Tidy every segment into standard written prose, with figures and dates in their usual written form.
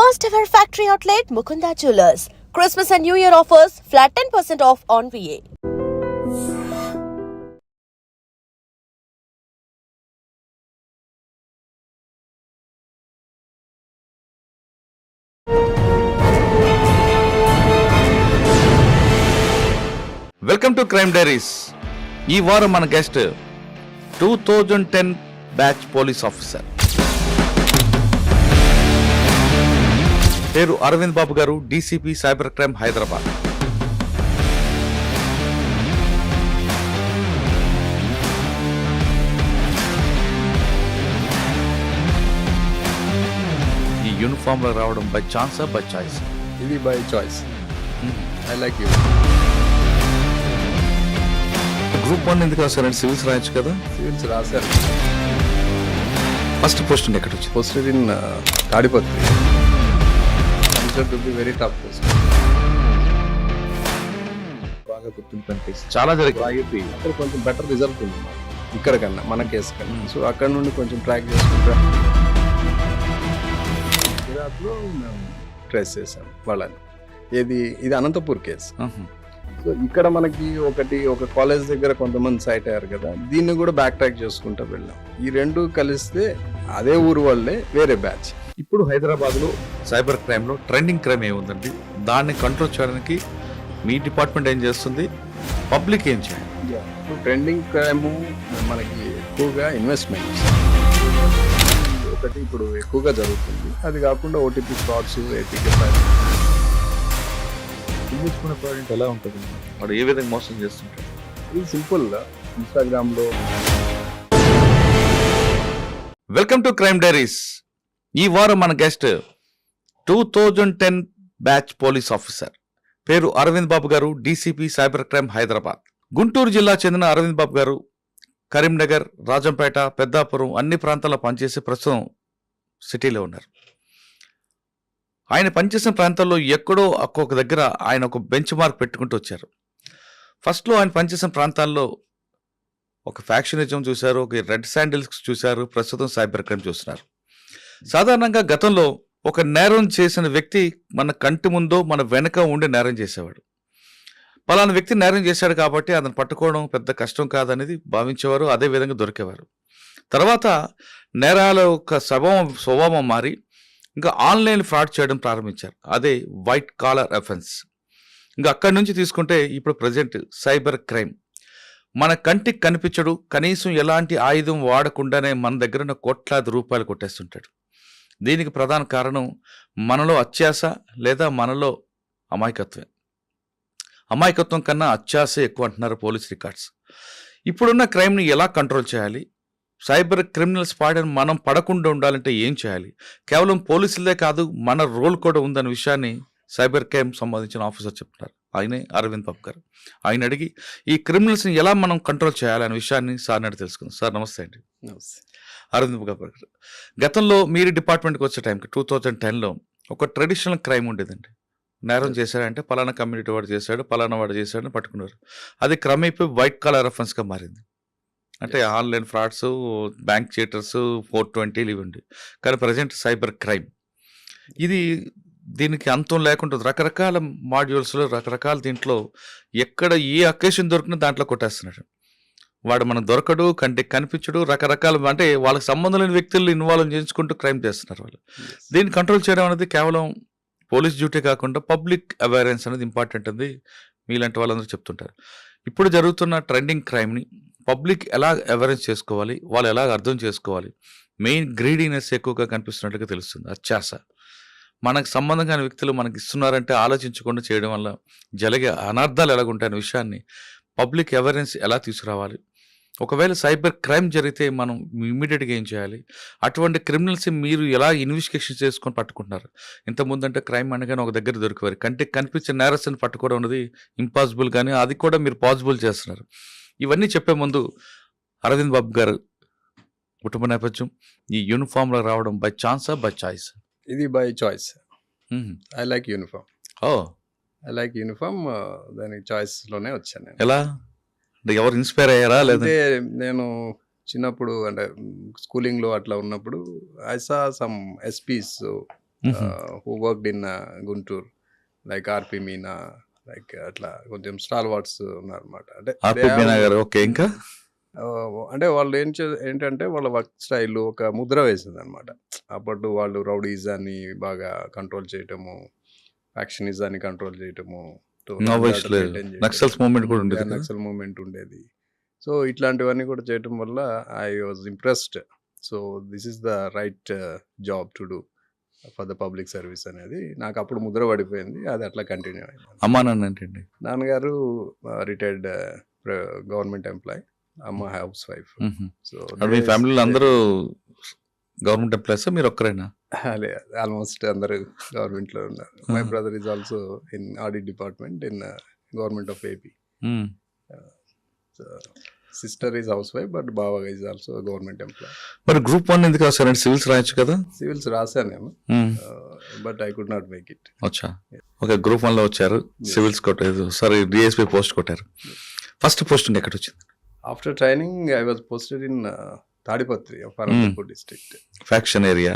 First ever factory outlet Mukunda Jewelers. Christmas and New Year offers flat 10% off on VA. Welcome to crime diaries. ఈ వారం మన guest 2010 batch police officer, పేరు అరవింద్ బాబు గారు, DCP cyber crime Hyderabad. ఈ uniform లో రావడం by chance by choice? ఇది by choice. I like you. Group 1 ఎందుకు రాశారండి? సివిల్స్ రాయొచ్చు కదా. సివిల్స్ రాశారు. ఫస్ట్ పోస్టింగ్ ఎక్కడ వచ్చింది? Posted in Tadipatri. Consider to be very tough post. బాగా గుర్తింపు అనిపిస్తుంది. చాలా జరిగింది. అక్కడ కొంచెం బెటర్ రిజల్ట్ ఉంది ఇక్కడ కన్నా, మన కేసు కన్నా. సో అక్కడ నుండి కొంచెం ట్రాక్ చేసుకుంటా గుజరాత్లో మేము ట్రేస్ చేసాం వాళ్ళని. ఇది అనంతపూర్ కేసు. సో ఇక్కడ మనకి ఒక కాలేజ్ దగ్గర కొంతమంది సైట్ అయ్యారు కదా, దీన్ని కూడా బ్యాక్ ట్రాక్ చేసుకుంటూ వెళ్ళాం. ఈ రెండు కలిస్తే అదే ఊరు వాళ్ళే వేరే బ్యాచ్. ఇప్పుడు హైదరాబాద్ లో సైబర్ క్రైమ్ లో ట్రెండింగ్ క్రైమ్ ఏముందండి? దాన్ని కంట్రోల్ చేయడానికి మీ డిపార్ట్మెంట్ ఏం చేస్తుంది, పబ్లిక్ ఏం చేయాలి? ఇప్పుడు ట్రెండింగ్ క్రైమ్ మనకి ఎక్కువగా ఇన్వెస్ట్మెంట్స్ ఒకటి ఇప్పుడు ఎక్కువగా జరుగుతుంది. అది కాకుండా ఓటీపీ ఫ్రాడ్స్, ఏపీకే తీసుకునే పాయింట్ ఎలా ఉంటుంది? వాడు ఏ విధంగా మోసం చేస్తుంటాడు? ఇది సింపుల్. ఇన్స్టాగ్రామ్ లో. Welcome to crime diaries. ఈ వారం మన గెస్ట్ 2010 బ్యాచ్ పోలీస్ ఆఫీసర్, పేరు అరవింద్ బాబు గారు, DCP cyber crime Hyderabad. Guntur జిల్లా చెందిన అరవింద్ బాబు గారు కరీంనగర్, రాజంపేట, పెద్దాపురం అన్ని ప్రాంతాల్లో పనిచేసి ప్రస్తుతం సిటీలో ఉన్నారు. ఆయన పనిచేసిన ప్రాంతాల్లో ఎక్కడో ఒక్కొక్క దగ్గర ఆయన ఒక బెంచ్ మార్క్ పెట్టుకుంటూ వచ్చారు. ఫస్ట్లో ఆయన పనిచేసిన ప్రాంతాల్లో ఒక ఫ్యాక్షనిజం చూశారు, ఒక రెడ్ శాండిల్స్ చూశారు, ప్రస్తుతం సైబర్ క్రైమ్ చూస్తున్నారు. సాధారణంగా గతంలో ఒక నేరం చేసిన వ్యక్తి మన కంటి ముందో మన వెనక ఉండి నేరం చేసేవాడు. పలానా వ్యక్తి నేరం చేశాడు కాబట్టి అతను పట్టుకోవడం పెద్ద కష్టం కాదనేది భావించేవారు, అదే విధంగా దొరికేవారు. తర్వాత నేరాల యొక్క స్వభావం మారి ఇంకా ఆన్లైన్ ఫ్రాడ్ చేయడం ప్రారంభించారు. అదే వైట్ కాలర్ అఫెన్స్. ఇంకా అక్కడి నుంచి తీసుకుంటే ఇప్పుడు ప్రజెంట్ సైబర్ క్రైమ్. మన కంటికి కనిపించడు, కనీసం ఎలాంటి ఆయుధం వాడకుండానే మన దగ్గర ఉన్న కోట్లాది రూపాయలు కొట్టేస్తుంటాడు. దీనికి ప్రధాన కారణం మనలో అత్యాశ లేదా మనలో అమాయకత్వమే. అమాయకత్వం కన్నా అత్యాశే ఎక్కువ అంటున్నారు పోలీస్ రికార్డ్స్. ఇప్పుడున్న క్రైమ్ని ఎలా కంట్రోల్ చేయాలి? సైబర్ క్రిమినల్స్ పాడని మనం పడకుండా ఉండాలంటే ఏం చేయాలి? కేవలం పోలీసులదే కాదు, మన రోల్ కూడా ఉందనే విషయాన్ని సైబర్ క్రైమ్ సంబంధించిన ఆఫీసర్ చెప్తున్నారు. ఆయనే అరవింద్ బాబు గారు. ఆయన అడిగి ఈ క్రిమినల్స్ని ఎలా మనం కంట్రోల్ చేయాలనే విషయాన్ని సార్ నాటి తెలుసుకుందాం. సార్ నమస్తే అండి. నమస్తే. అరవింద్ బాబు గారు, గతంలో మీరు డిపార్ట్మెంట్కి వచ్చే టైంకి 2010లో ఒక ట్రెడిషనల్ క్రైమ్ ఉండేదండి. నేరం చేశాడంటే పలానా కమ్యూనిటీ వాడు చేశాడు, పలానా వాడు చేశాడని పట్టుకున్నారు. అది క్రమేపీ వైట్ కాలర్ అఫెన్స్గా మారింది. అంటే ఆన్లైన్ ఫ్రాడ్స్, బ్యాంక్ చీటర్స్, 420 ఇవ్వండి. కానీ ప్రజెంట్ సైబర్ క్రైమ్ దీనికి అంతం లేకుండా రకరకాల మాడ్యూల్స్లో, రకరకాల దీంట్లో ఎక్కడ ఏ అకేషన్ దొరికినా దాంట్లో కొట్టేస్తున్నాడు. వాడు మనం దొరకడు, కంటికి కనిపించడు, రకరకాల అంటే వాళ్ళకి సంబంధం లేని వ్యక్తులు ఇన్వాల్వ్ చేసుకుంటూ క్రైమ్ చేస్తున్నారు వాళ్ళు. దీన్ని కంట్రోల్ చేయడం అనేది కేవలం పోలీస్ డ్యూటీ కాకుండా పబ్లిక్ అవేర్నెస్ అనేది ఇంపార్టెంట్ ఉంది. మీలాంటి వాళ్ళందరూ చెప్తుంటారు. ఇప్పుడు జరుగుతున్న ట్రెండింగ్ క్రైమ్ని పబ్లిక్ ఎలా అవేర్నెస్ చేసుకోవాలి, వాళ్ళు ఎలా అర్థం చేసుకోవాలి? మెయిన్ గ్రీడీనెస్ ఎక్కువగా కనిపిస్తున్నట్టుగా తెలుస్తుంది, అత్యాశ. మనకు సంబంధం కాని వ్యక్తులు మనకి ఇస్తున్నారంటే ఆలోచించకుండా చేయడం వల్ల జరిగే అనర్థాలు ఎలాగుంటాయనే విషయాన్ని పబ్లిక్ అవేర్నెస్ ఎలా తీసుకురావాలి? ఒకవేళ సైబర్ క్రైమ్ జరిగితే మనం ఇమ్మీడియట్గా ఏం చేయాలి? అటువంటి క్రిమినల్స్ మీరు ఎలా ఇన్వెస్టిగేషన్ చేసుకొని పట్టుకుంటున్నారు? ఇంతకుముందు అంటే క్రైమ్ అనగానే ఒక దగ్గర దొరికేవారు, కంటికి కనిపించే నేరస్తుని పట్టుకోవడం అనేది ఇంపాసిబుల్, కానీ అది కూడా మీరు పాసిబుల్ చేస్తున్నారు. ఇవన్నీ చెప్పే ముందు అరవింద్ బాబు గారు కుటుంబ నేపథ్యం, ఈ యూనిఫామ్లో రావడం బై ఛాన్స్ బై చాయిస్? ఇది by choice. I like uniform. Oh, I like uniform. దాని చాయిస్ లోనే వచ్చాను నేను. ఎలా? ఎవరు ఇన్స్పైర్ అయ్యారా? లేదంటే నేను చిన్నప్పుడు అంటే స్కూలింగ్లో అట్లా ఉన్నప్పుడు I saw some SPs who worked in Guntur, like RP Meena, like అట్లా కొంచెం స్టాల్ వార్డ్స్ ఉన్నారన్నమాట. అంటే ఆర్పి మీనా గారు. ఓకే, ఇంకా అంటే వాళ్ళు ఏంటంటే వాళ్ళ వర్క్ స్టైల్ ఒక ముద్ర వేసింది అనమాట. అప్పట్లో వాళ్ళు రౌడీజాన్ని బాగా కంట్రోల్ చేయటము, ఫ్యాక్షనిజాన్ని కంట్రోల్ చేయటము, నక్సల్స్ మూవ్మెంట్ కూడా ఉండేది. నక్సల్ మూవ్మెంట్ ఉండేది. సో ఇట్లాంటివన్నీ కూడా చేయటం వల్ల I was impressed. So this is the right job to do for the public service అనేది నాకు అప్పుడు ముద్ర పడిపోయింది. అది అట్లా కంటిన్యూ అయింది. అమ్మా నాన్న ఏంటండి? నాన్నగారు రిటైర్డ్ గవర్నమెంట్ ఎంప్లాయ్, అమ్మ హౌస్ వైఫ్. సో మీ ఫ్యామిలీలో అందరూ గవర్నమెంట్ ఎంప్లాయీస్, మీరు ఒక్కరేనా? ఆల్మోస్ట్ అందరూ గవర్నమెంట్ లో ఉన్నారు. My brother is also in audit department in government of AP. Sister is house wife, but బావ ఈజ్ ఆల్సో గవర్నమెంట్ ఎంప్లాయ్. మరి గ్రూప్ 1 ఎందుకు రాశారండి? సివిల్స్ రాయొచ్చు కదా? సివిల్స్ రాశాను నేను, but I could not make it. వచ్చా, ఓకే. గ్రూప్ 1 లో వచ్చారు, సివిల్స్ కొట్టారు, సారీ డిఎస్పీ పోస్ట్ కొట్టారు. ఫస్ట్ పోస్టింగ్ ఎక్కడ వచ్చింది? After training I was posted in Tadipatri of Anuppur district. Faction area.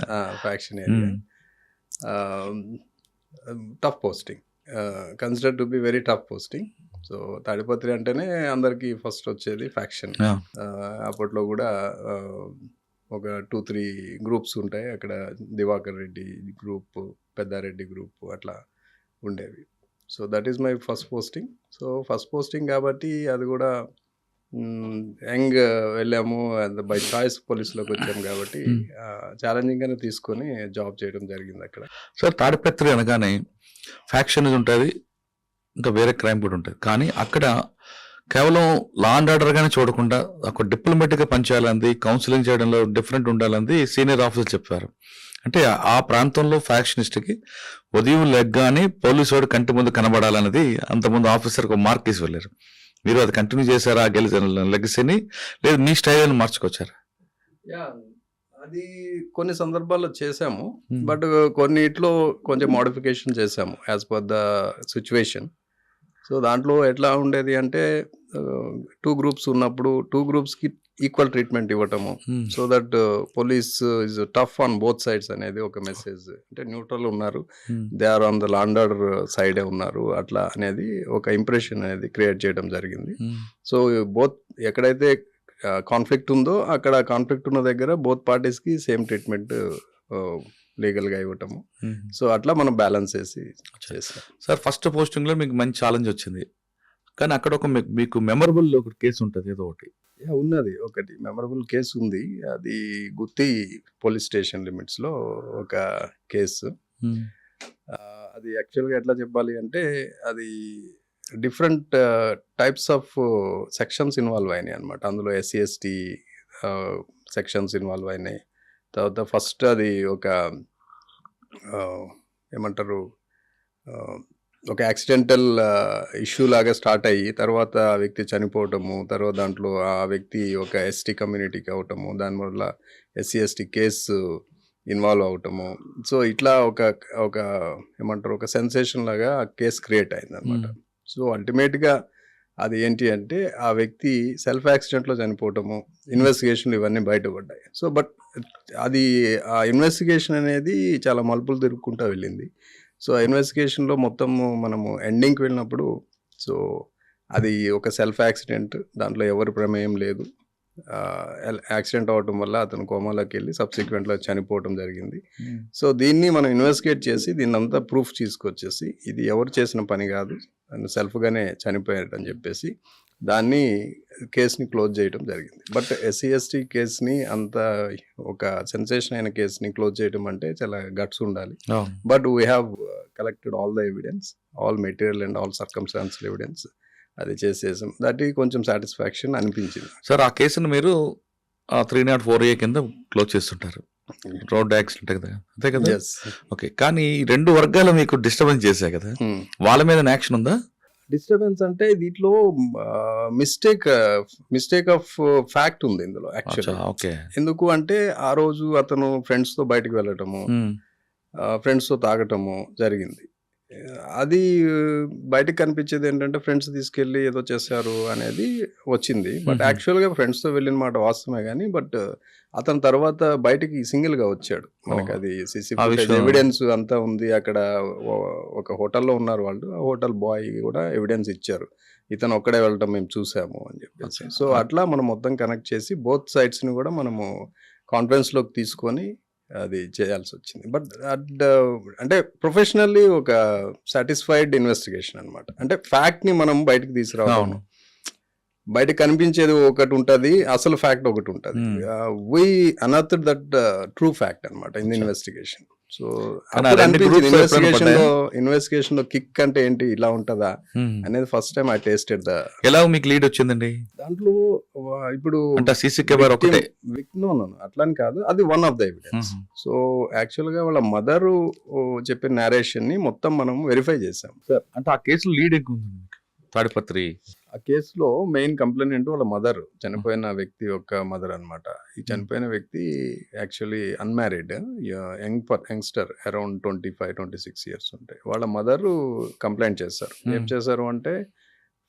Tough posting, consider to be very tough posting. So Tadipatri అంటేనే అందరికి first వచ్చేది ఫ్యాక్షన్. అప్పట్లో కూడా ఒక 2-3 గ్రూప్స్ ఉంటాయి అక్కడ. దివాకర్ రెడ్డి గ్రూప్, పెద్దారెడ్డి గ్రూప్ అట్లా ఉండేవి. So that is my first posting. So first posting కాబట్టి అది కూడా యంగ్ వెళ్ళాము, బై చాయిస్ పోలీసులోకి వచ్చాము కాబట్టి ఛాలెంజింగ్గానే తీసుకొని జాబ్ చేయడం జరిగింది అక్కడ. సార్, తాడిపత్రి అనగానే ఫ్యాక్షన్ ఉంటుంది, ఇంకా వేరే క్రైమ్ కూడా ఉంటుంది. కానీ అక్కడ కేవలం లా అండ్ ఆర్డర్గానే చూడకుండా ఒక డిప్లొమాటిక్గా పనిచేయాలంది, కౌన్సిలింగ్ చేయడంలో డిఫరెంట్ ఉండాలంది సీనియర్ ఆఫీసర్ చెప్పారు. అంటే ఆ ప్రాంతంలో ఫ్యాక్షనిస్ట్కి ఉదయం లెగ్గానే పోలీసు వాడు కంటి ముందు కనబడాలన్నది అంతకుముందు ఆఫీసర్కి ఒక మార్క్ తీసి వెళ్ళారు. మీరు అది కంటిన్యూ చేశారా లెగసీని, లేదు మీ స్టైల్ మార్చుకొచ్చారా? అది కొన్ని సందర్భాల్లో చేసాము, బట్ కొన్నిట్లో కొంచెం మోడిఫికేషన్ చేసాము as per the situation. So దాంట్లో ఎట్లా ఉండేది అంటే 2 గ్రూప్స్ ఉన్నప్పుడు 2 గ్రూప్స్కి ఈక్వల్ ట్రీట్మెంట్ ఇవ్వటము, so that police is tough on both sides అనేది ఒక మెసేజ్. అంటే న్యూట్రల్ ఉన్నారు, they are on the law and order సైడే ఉన్నారు అట్లా అనేది ఒక ఇంప్రెషన్ అనేది క్రియేట్ చేయడం జరిగింది. సో బోత్ ఎక్కడైతే కాన్ఫ్లిక్ట్ ఉందో అక్కడ కాన్ఫ్లిక్ట్ ఉన్న దగ్గర బోత్ పార్టీస్కి సేమ్ ట్రీట్మెంట్ లీగల్గా ఇవ్వటము. సో అట్లా మనం బ్యాలెన్స్ చేసి చేస్తాం. సార్, ఫస్ట్ పోస్టింగ్లో మీకు మంచి ఛాలెంజ్ వచ్చింది, కానీ అక్కడ ఒక మీకు మెమరబుల్ ఒక కేసు ఉంటుంది ఏదో ఒకటి? ఉన్నది, ఒకటి మెమరబుల్ కేసు ఉంది. అది గుత్తి పోలీస్ స్టేషన్ లిమిట్స్లో ఒక కేసు. అది యాక్చువల్గా ఎట్లా చెప్పాలి అంటే అది different types of sections involve అయినాయి అనమాట. అందులో SC/ST సెక్షన్స్ ఇన్వాల్వ్ అయినాయి. తర్వాత ఫస్ట్ అది ఒక ఏమంటారు, ఒక యాక్సిడెంటల్ ఇష్యూ లాగా స్టార్ట్ అయ్యి తర్వాత ఆ వ్యక్తి చనిపోవటము, తర్వాత దాంట్లో ఆ వ్యక్తి ఒక ST కమ్యూనిటీకి అవటము, దానివల్ల SC/ST కేసు ఇన్వాల్వ్ అవటము. సో ఇట్లా ఒక ఏమంటారు, ఒక సెన్సేషన్ లాగా కేసు క్రియేట్ అయింది అనమాట. సో అల్టిమేట్గా అది ఏంటి అంటే ఆ వ్యక్తి సెల్ఫ్ యాక్సిడెంట్లో చనిపోవటము, ఇన్వెస్టిగేషన్లు ఇవన్నీ బయటపడ్డాయి. సో బట్ అది ఆ ఇన్వెస్టిగేషన్ అనేది చాలా మలుపులు తిరుగుకుంటూ వెళ్ళింది. సో ఆ ఇన్వెస్టిగేషన్లో మొత్తము మనము ఎండింగ్కి వెళ్ళినప్పుడు సో అది ఒక సెల్ఫ్ యాక్సిడెంట్, దాంట్లో ఎవరి ప్రమేయం లేదు. యాక్సిడెంట్ అవటం వల్ల అతను కోమాలోకి వెళ్ళి సబ్సిక్వెంట్లో చనిపోవటం జరిగింది. సో దీన్ని మనం ఇన్వెస్టిగేట్ చేసి దీన్ని అంతా ప్రూఫ్ తీసుకొచ్చేసి ఇది ఎవరు చేసిన పని కాదు, సెల్ఫ్గానే చనిపోయాడు అని చెప్పేసి దాన్ని కేసుని క్లోజ్ చేయడం జరిగింది. బట్ SC/ST కేసుని అంత ఒక సెన్సేషన్ అయిన కేసుని క్లోజ్ చేయడం అంటే చాలా గట్స్ ఉండాలి. But we have collected all the evidence, all material and all circumstantial evidence. అది చేసేసాం. దట్ కొంచెం సాటిస్ఫాక్షన్ అనిపించింది. సార్, ఆ కేసును మీరు 304A కింద క్లోజ్ చేస్తుంటారు, రోడ్ యాక్సిడెంట్ కదా, అంతే కదా? ఓకే. కానీ 2 వర్గాలు మీకు డిస్టర్బెన్స్ చేశాయి కదా, వాళ్ళ మీద యాక్షన్ ఉందా? డిస్టర్బెన్స్ అంటే దీంట్లో మిస్టేక్ ఆఫ్ ఫ్యాక్ట్ ఉంది ఇందులో యాక్చువల్లీ. ఓకే. ఎందుకు అంటే ఆ రోజు అతను ఫ్రెండ్స్తో బయటకు వెళ్ళటము, ఫ్రెండ్స్తో తాగటము జరిగింది. అది బయటకి కనిపించేది ఏంటంటే ఫ్రెండ్స్ తీసుకెళ్ళి ఏదో చేశారు అనేది వచ్చింది. బట్ మ్మ్. యాక్చువల్‌గా ఫ్రెండ్స్‌తో వెళ్ళిన మాట వాస్తవమే గానీ, బట్ అతను తర్వాత బయటికి సింగిల్‌గా వచ్చాడు. మనకది సీసీ ఆ ఫుటేజ్ విషయం ఎవిడెన్స్ అంతా ఉంది. అక్కడ ఒ ఒక హోటల్‌లో ఉన్నారు వాళ్ళు. ఆ హోటల్ బాయ్ కూడా ఎవిడెన్స్ ఇచ్చారు. ఇతను ఒక్కడే వెళ్ళటం మేము చూసాము అని చెప్పేసి. సో, అట్లా మనం మొత్తం కనెక్ట్ చేసి బోత్ సైడ్స్‌ని కూడా మనము కాన్ఫరెన్స్‌లోకి తీసుకొని అది చేయాల్సొచ్చింది. బట్ అంటే ప్రొఫెషనల్లీ ఒక సాటిస్ఫైడ్ ఇన్వెస్టిగేషన్ అనమాట. అంటే ఫ్యాక్ట్‌ని మనం బయటకి తీసుకురావడం. అవును. బయటకి కనిపించేది ఒకటుంటది. అసలు ఫ్యాక్ట్ ఒకటుంటది. Hmm. We understood that true fact అనమాట ఇన్ ది అచ్చా. ఇన్వెస్టిగేషన్. సో, కానీ ఆ అప్పుడు రెండు అనిపించింది groups ఎప్పుడైనా పడ్డాయా? ఇన్వెస్టిగేషన్‌లో కిక్ అంటే ఏంటి? ఇలా ఉంటదా? అనేది ఫస్ట్ టైమ్ ఐ టేస్టెడ్ ఎలా మీకు లీడ్ వచ్చిందండి? దాంట్లో ఇప్పుడు అంటే సీసీ కెమెరా ఒకటే. నో అట్లని కాదు. అది one of the evidence. So, యాక్చువల్‌గా వాళ్ళ మదరు చెప్పిన నేరేషన్‌ని మొత్తం మనం వెరిఫై చేసాం. సార్ అంటే ఆ కేసులో లీడ్ ఎక్కువ ఉంది మీకు. తాడిపత్రి ఆ కేసులో మెయిన్ కంప్లైంట్ వాళ్ళ మదర్, చనిపోయిన వ్యక్తి యొక్క మదర్ అన్నమాట. ఈ చనిపోయిన వ్యక్తి actually unmarried, youngster around 25, 26 years ఉంటాయి. వాళ్ళ మదరు కంప్లైంట్ చేశారు. ఏం చేశారు అంటే,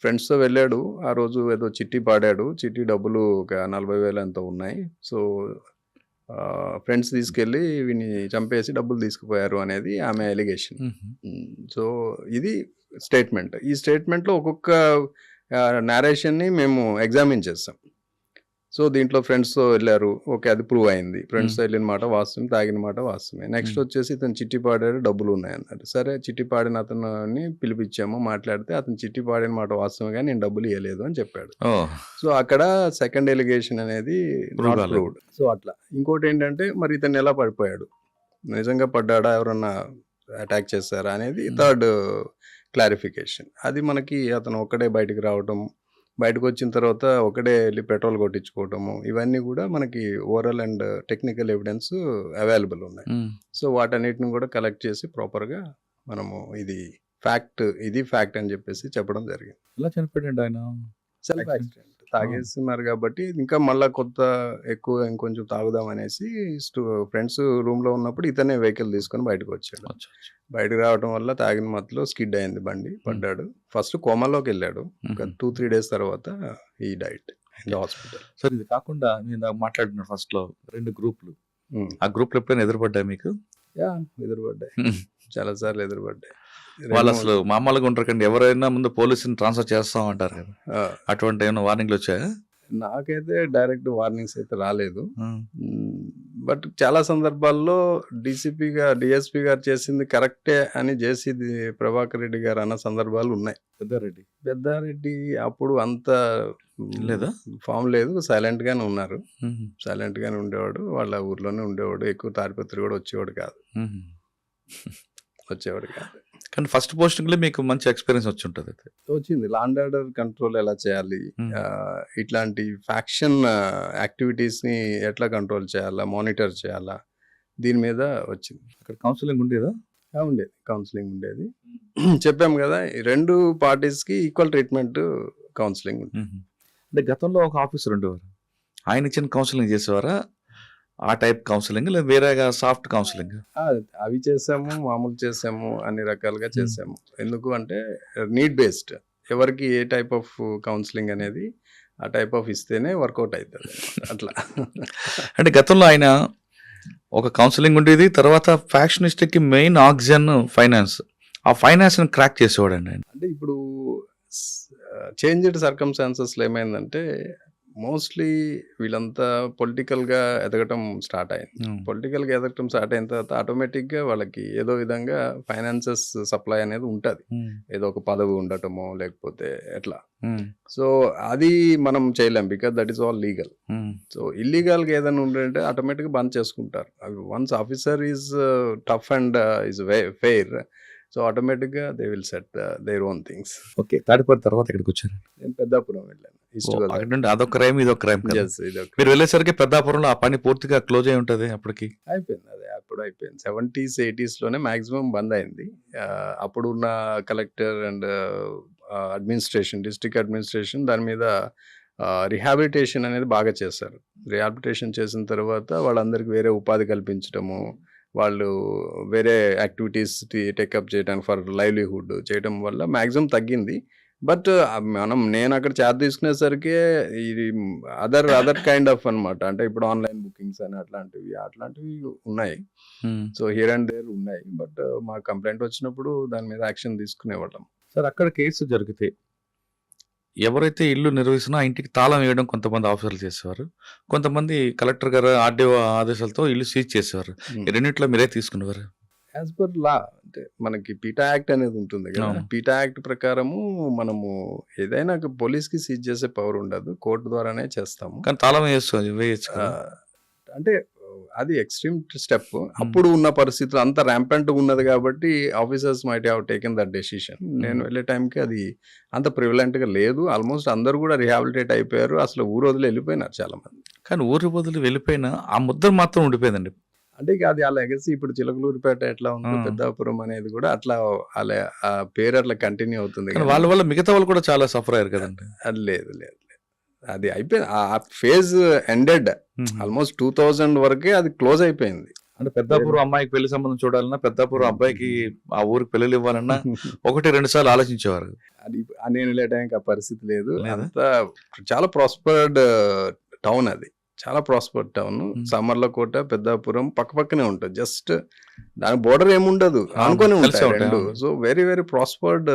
ఫ్రెండ్స్‌తో వెళ్ళాడు. ఆ రోజు ఏదో చిట్టి పాడాడు. చిట్టి డబ్బులు ఒక 40,000 ఎంతో ఉన్నాయి. సో, ఫ్రెండ్స్ తీసుకెళ్ళి వీడిని చంపేసి డబ్బులు తీసుకుపోయారు అనేది ఆమె అలిగేషన్. సో, ఇది స్టేట్మెంట్. ఈ స్టేట్మెంట్‌లో ఒక్కొక్క నేరేషన్‌ని మేము ఎగ్జామిన్ చేసాం. సో, దీంట్లో ఫ్రెండ్స్‌తో వెళ్ళారు. ఓకే. అది ప్రూవ్ అయింది. ఫ్రెండ్స్‌తో వెళ్ళిన మాట వాస్తవం, తాగిన మాట వాస్తవమే. నెక్స్ట్ వచ్చేసి ఇతను చిట్టి పాడాడు, డబ్బులు ఉన్నాయన్నాడు. సరే, చిట్టి పాడిన అతన్ని పిలిపించాము, మాట్లాడితే అతను చిట్టి పాడిన మాట వాస్తవమే కానీ నేను డబ్బులు ఇవ్వలేదు అని చెప్పాడు. సో, అక్కడ సెకండ్ ఎలిగేషన్ అనేది Prove నాట్ కాలేదు. ప్రూవ్డ్. సో, అట్లా. ఇంకోటి ఏంటంటే మరి ఇతను ఎలా పడిపోయాడు? నిజంగా పడ్డాడా? ఎవరన్నా అటాక్ చేశారా? అనేది థర్డ్ క్లారిఫికేషన్. అది మనకి అతను ఒక్కడే బయటికి రావటం, బయటకు వచ్చిన తర్వాత ఒకడే వెళ్ళి పెట్రోల్ కొట్టించుకోవటము, ఇవన్నీ కూడా మనకి oral and technical evidence available ఉన్నాయి. సో, వాటన్నిటిని కూడా కలెక్ట్ చేసి ప్రాపర్‌గా మనము ఇది ఫ్యాక్ట్ అని చెప్పేసి చెప్పడం జరిగింది. ఎలా చనిపోయాడండి ఆయన? Self accident. తాగేస్తున్నారు కాబట్టి ఇంకా మళ్ళా ఎక్కువ ఇంకొంచెం తాగుదాం అనేసి ఫ్రెండ్స్ రూమ్‌లో ఉన్నప్పుడు ఇతనే వెహికల్ తీసుకొని బయటకు వచ్చాడు. అచ్చా, అచ్చా. బయటకు రావడం వల్ల తాగిన మత్తులో స్కిడ్ అయింది బండి. పడ్డాడు. ఫస్ట్ కోమాలోకి వెళ్ళాడు. ఒక 2-3 డేస్ తర్వాత ఈ diet in the hospital. Sir ఇది కాకుండా నేను ఇందాక మాట్లాడిన ఫస్ట్ లో 2 గ్రూపులు. ఆ గ్రూప్‌లో ఎప్పుడైనా ఎదురుపడ్డాయి మీకు? ఎదురుపడ్డాయి. చాలా సార్లు ఎదురుపడ్డాయి. వాళ్ళు అసలు మామూలుగా ఉంటారు కండి. ఎవరైనా ముందు పోలీసుని ట్రాన్స్ఫర్ చేస్తాం అంటారు కదా. ఆ, అటువంటి ఏమైనా వార్నింగ్లు వచ్చాయా? నాకైతే డైరెక్ట్ వార్నింగ్స్ అయితే రాలేదు. బట్ చాలా సందర్భాల్లో డిఎస్పీ గారు చేసింది కరెక్టే అని జేసీ ప్రభాకర్ రెడ్డి గారు అన్న సందర్భాలు ఉన్నాయి. పెద్దారెడ్డి పెద్దారెడ్డి అప్పుడు అంత లేదా? ఫామ్ లేదు. సైలెంట్ గానే ఉన్నారు. సైలెంట్ గానే ఉండేవాడు. వాళ్ళ ఊర్లోనే ఉండేవాడు. ఎక్కువ తాడిపత్రి కూడా వచ్చేవాడు కాదు. కానీ ఫస్ట్ పోస్టింగ్లో మీకు మంచి ఎక్స్పీరియన్స్ వచ్చి ఉంటుంది అయితే. వచ్చింది. లా అండ్ ఆర్డర్ కంట్రోల్ ఎలా చేయాలి, ఇట్లాంటి ఫ్యాక్షన్ యాక్టివిటీస్ ని ఎట్లా కంట్రోల్ చేయాలా, మానిటర్ చేయాలా, దీని మీద వచ్చింది. అక్కడ కౌన్సిలింగ్ ఉండేదా? ఉండేది, కౌన్సిలింగ్ ఉండేది. చెప్పాం కదా, ఈ 2 పార్టీస్కి ఈక్వల్ ట్రీట్మెంట్ కౌన్సిలింగ్ ఉంటుంది. అంటే గతంలో ఒక ఆఫీసర్ ఉండేవారు. ఆయన ఇచ్చిన కౌన్సిలింగ్ చేసేవారా? ఆ టైప్ కౌన్సిలింగ్ లేదా వేరేగా సాఫ్ట్ కౌన్సిలింగ్? అవి చేసాము, మామూలు చేసాము, అన్ని రకాలుగా చేసాము. ఎందుకు అంటే నీడ్ బేస్డ్, ఎవరికి ఏ టైప్ ఆఫ్ కౌన్సిలింగ్ అనేది ఆ టైప్ ఆఫ్ ఇస్తేనే వర్కౌట్ అవుతుంది అట్లా. అంటే గతంలో ఆయన ఒక కౌన్సిలింగ్ ఉండేది, తర్వాత ఫ్యాక్షనిస్ట్కి మెయిన్ ఆక్సిజన్ ఫైనాన్స్. ఆ ఫైనాన్స్ని క్రాక్ చేసేవాడండి ఆయన. అంటే ఇప్పుడు చేంజ్డ్ సర్కమ్స్టాన్సెస్లో ఏమైందంటే మోస్ట్లీ వీళ్ళంతా పొలిటికల్గా ఎదగటం స్టార్ట్ అయింది. పొలిటికల్గా ఎదగటం స్టార్ట్ అయిన తర్వాత ఆటోమేటిక్గా వాళ్ళకి ఏదో విధంగా ఫైనాన్సెస్ సప్లై అనేది ఉంటుంది. ఏదో ఒక పదవి ఉండటమో లేకపోతే ఎట్లా. సో, అది మనం చేయలేం, because that is all legal. So, ఇల్లీగల్గా ఏదైనా ఉంటే ఆటోమేటిక్గా బంద్ చేసుకుంటారు. Once officer is tough and is fair, so ఆటోమేటిక్గా they will set their own things. Okay, Tadipatri తర్వాత ఇక్కడికి వచ్చారు. నేను పెద్దాపురం వెళ్ళాను. అక్కడ నుండి అదొక క్రైమ్ ఇదొక క్రైమ్. Yes, ఇదొక మీరు వెళ్ళేసరికి పెద్దాపురంలో ఆ పని పూర్తిగా క్లోజ్ అయి ఉంటుంది అప్పటికి. అయిపోయింది. అదే అప్పుడు అయిపోయింది. 70s, 80s లోనే మాక్సిమం బంద్ అయింది. అప్పుడున్న collector and administration, district administration దాని మీద రిహాబిలిటేషన్ అనేది బాగా చేశారు. రిహాబిలిటేషన్ చేసిన తర్వాత వాళ్ళందరికీ వేరే ఉపాధి కల్పించడము, వాళ్ళు వేరే యాక్టివిటీస్ టేకప్ చేయడానికి ఫర్ లైవ్లీహుడ్ చేయడం వల్ల మ్యాక్సిమం తగ్గింది. బట్ నేను అక్కడ ఛార్జ్ తీసుకునేసరికి ఇది అదర్ కైండ్ ఆఫ్ అనమాట. అంటే ఇప్పుడు ఆన్లైన్ బుకింగ్స్ అని అట్లాంటివి ఉన్నాయి. సో హియర్ అండ్ దేర్ ఉన్నాయి. బట్ మా కంప్లైంట్ వచ్చినప్పుడు దాని మీద యాక్షన్ తీసుకునేవాళ్ళం. సార్ అక్కడ కేసు జరిగితే ఎవరైతే ఇల్లు నిర్వహిస్తున్నా ఆ ఇంటికి తాళం వేయడం కొంతమంది ఆఫీసర్లు చేసేవారు, కొంతమంది కలెక్టర్ గారు ఆర్డీఓ ఆదేశాలతో ఇల్లు సీజ్ చేసేవారు. ఈ రెండిట్లో మీరే తీసుకునేవారు? యాజ్ పర్ లా అంటే మనకి పీటా యాక్ట్ అనేది ఉంటుంది కదా. అవును. పీటా యాక్ట్ ప్రకారము మనము ఏదైనా పోలీస్కి సీజ్ చేసే పవర్ ఉండదు, కోర్టు ద్వారానే చేస్తాము. కానీ తాళం వేయచ్చు ఆ, కదా. అంటే అది ఎక్స్ట్రీమ్ స్టెప్. అప్పుడు ఉన్న పరిస్థితులు అంత ర్యాంపెంట్ ఉన్నది కాబట్టి officers might have taken that decision. నేను వెళ్ళే టైంకి అది అంత ప్రివలెంట్ గా లేదు. ఆల్మోస్ట్ అందరూ కూడా రిహాబిలిటేట్ అయిపోయారు. అసలు ఊరు వదిలి వెళ్ళిపోయినారు చాలా మంది. కానీ ఊరి బదులు వెళ్ళిపోయిన ఆ ముద్ర మాత్రం ఉండిపోయిందండి. అంటే ఇక అది ఆ లెగసీ ఇప్పుడు చిలకలూరిపేట ఎట్లా ఉందో పెద్దాపురం అనేది కూడా అట్లా అలా ఆ పేరు అట్లా కంటిన్యూ అవుతుంది. కానీ వాళ్ళ వల్ల మిగతా వాళ్ళు కూడా చాలా సఫర్ అయ్యారు కదండి. అది లేదు, అది అయిపోయింది. ఆ ఫేజ్ ఎండెడ్. ఆల్మోస్ట్ 2000 వరకే అది క్లోజ్ అయిపోయింది. అంటే పెద్దాపురం అమ్మాయికి పెళ్లి సంబంధం చూడాలన్నా, పెద్దాపురం అబ్బాయికి ఆ ఊరికి పెళ్లి ఇవ్వాలన్నా 1-2 సార్లు ఆలోచించేవారు. అది నేను వెళ్ళే టైంకి ఆ పరిస్థితి లేదు. లేదా? అంతా చాలా ప్రాస్పర్డ్ టౌన్. అది చాలా ప్రాస్పర్డ్ టౌన్. సామర్లకోట, పెద్దాపురం పక్కనే ఉంటుంది. జస్ట్ దాని బోర్డర్ ఏముండదు, అనుకొని కలిసే ఉంటాయి ఉంటాయి, రెండు. అవును. So very very prospered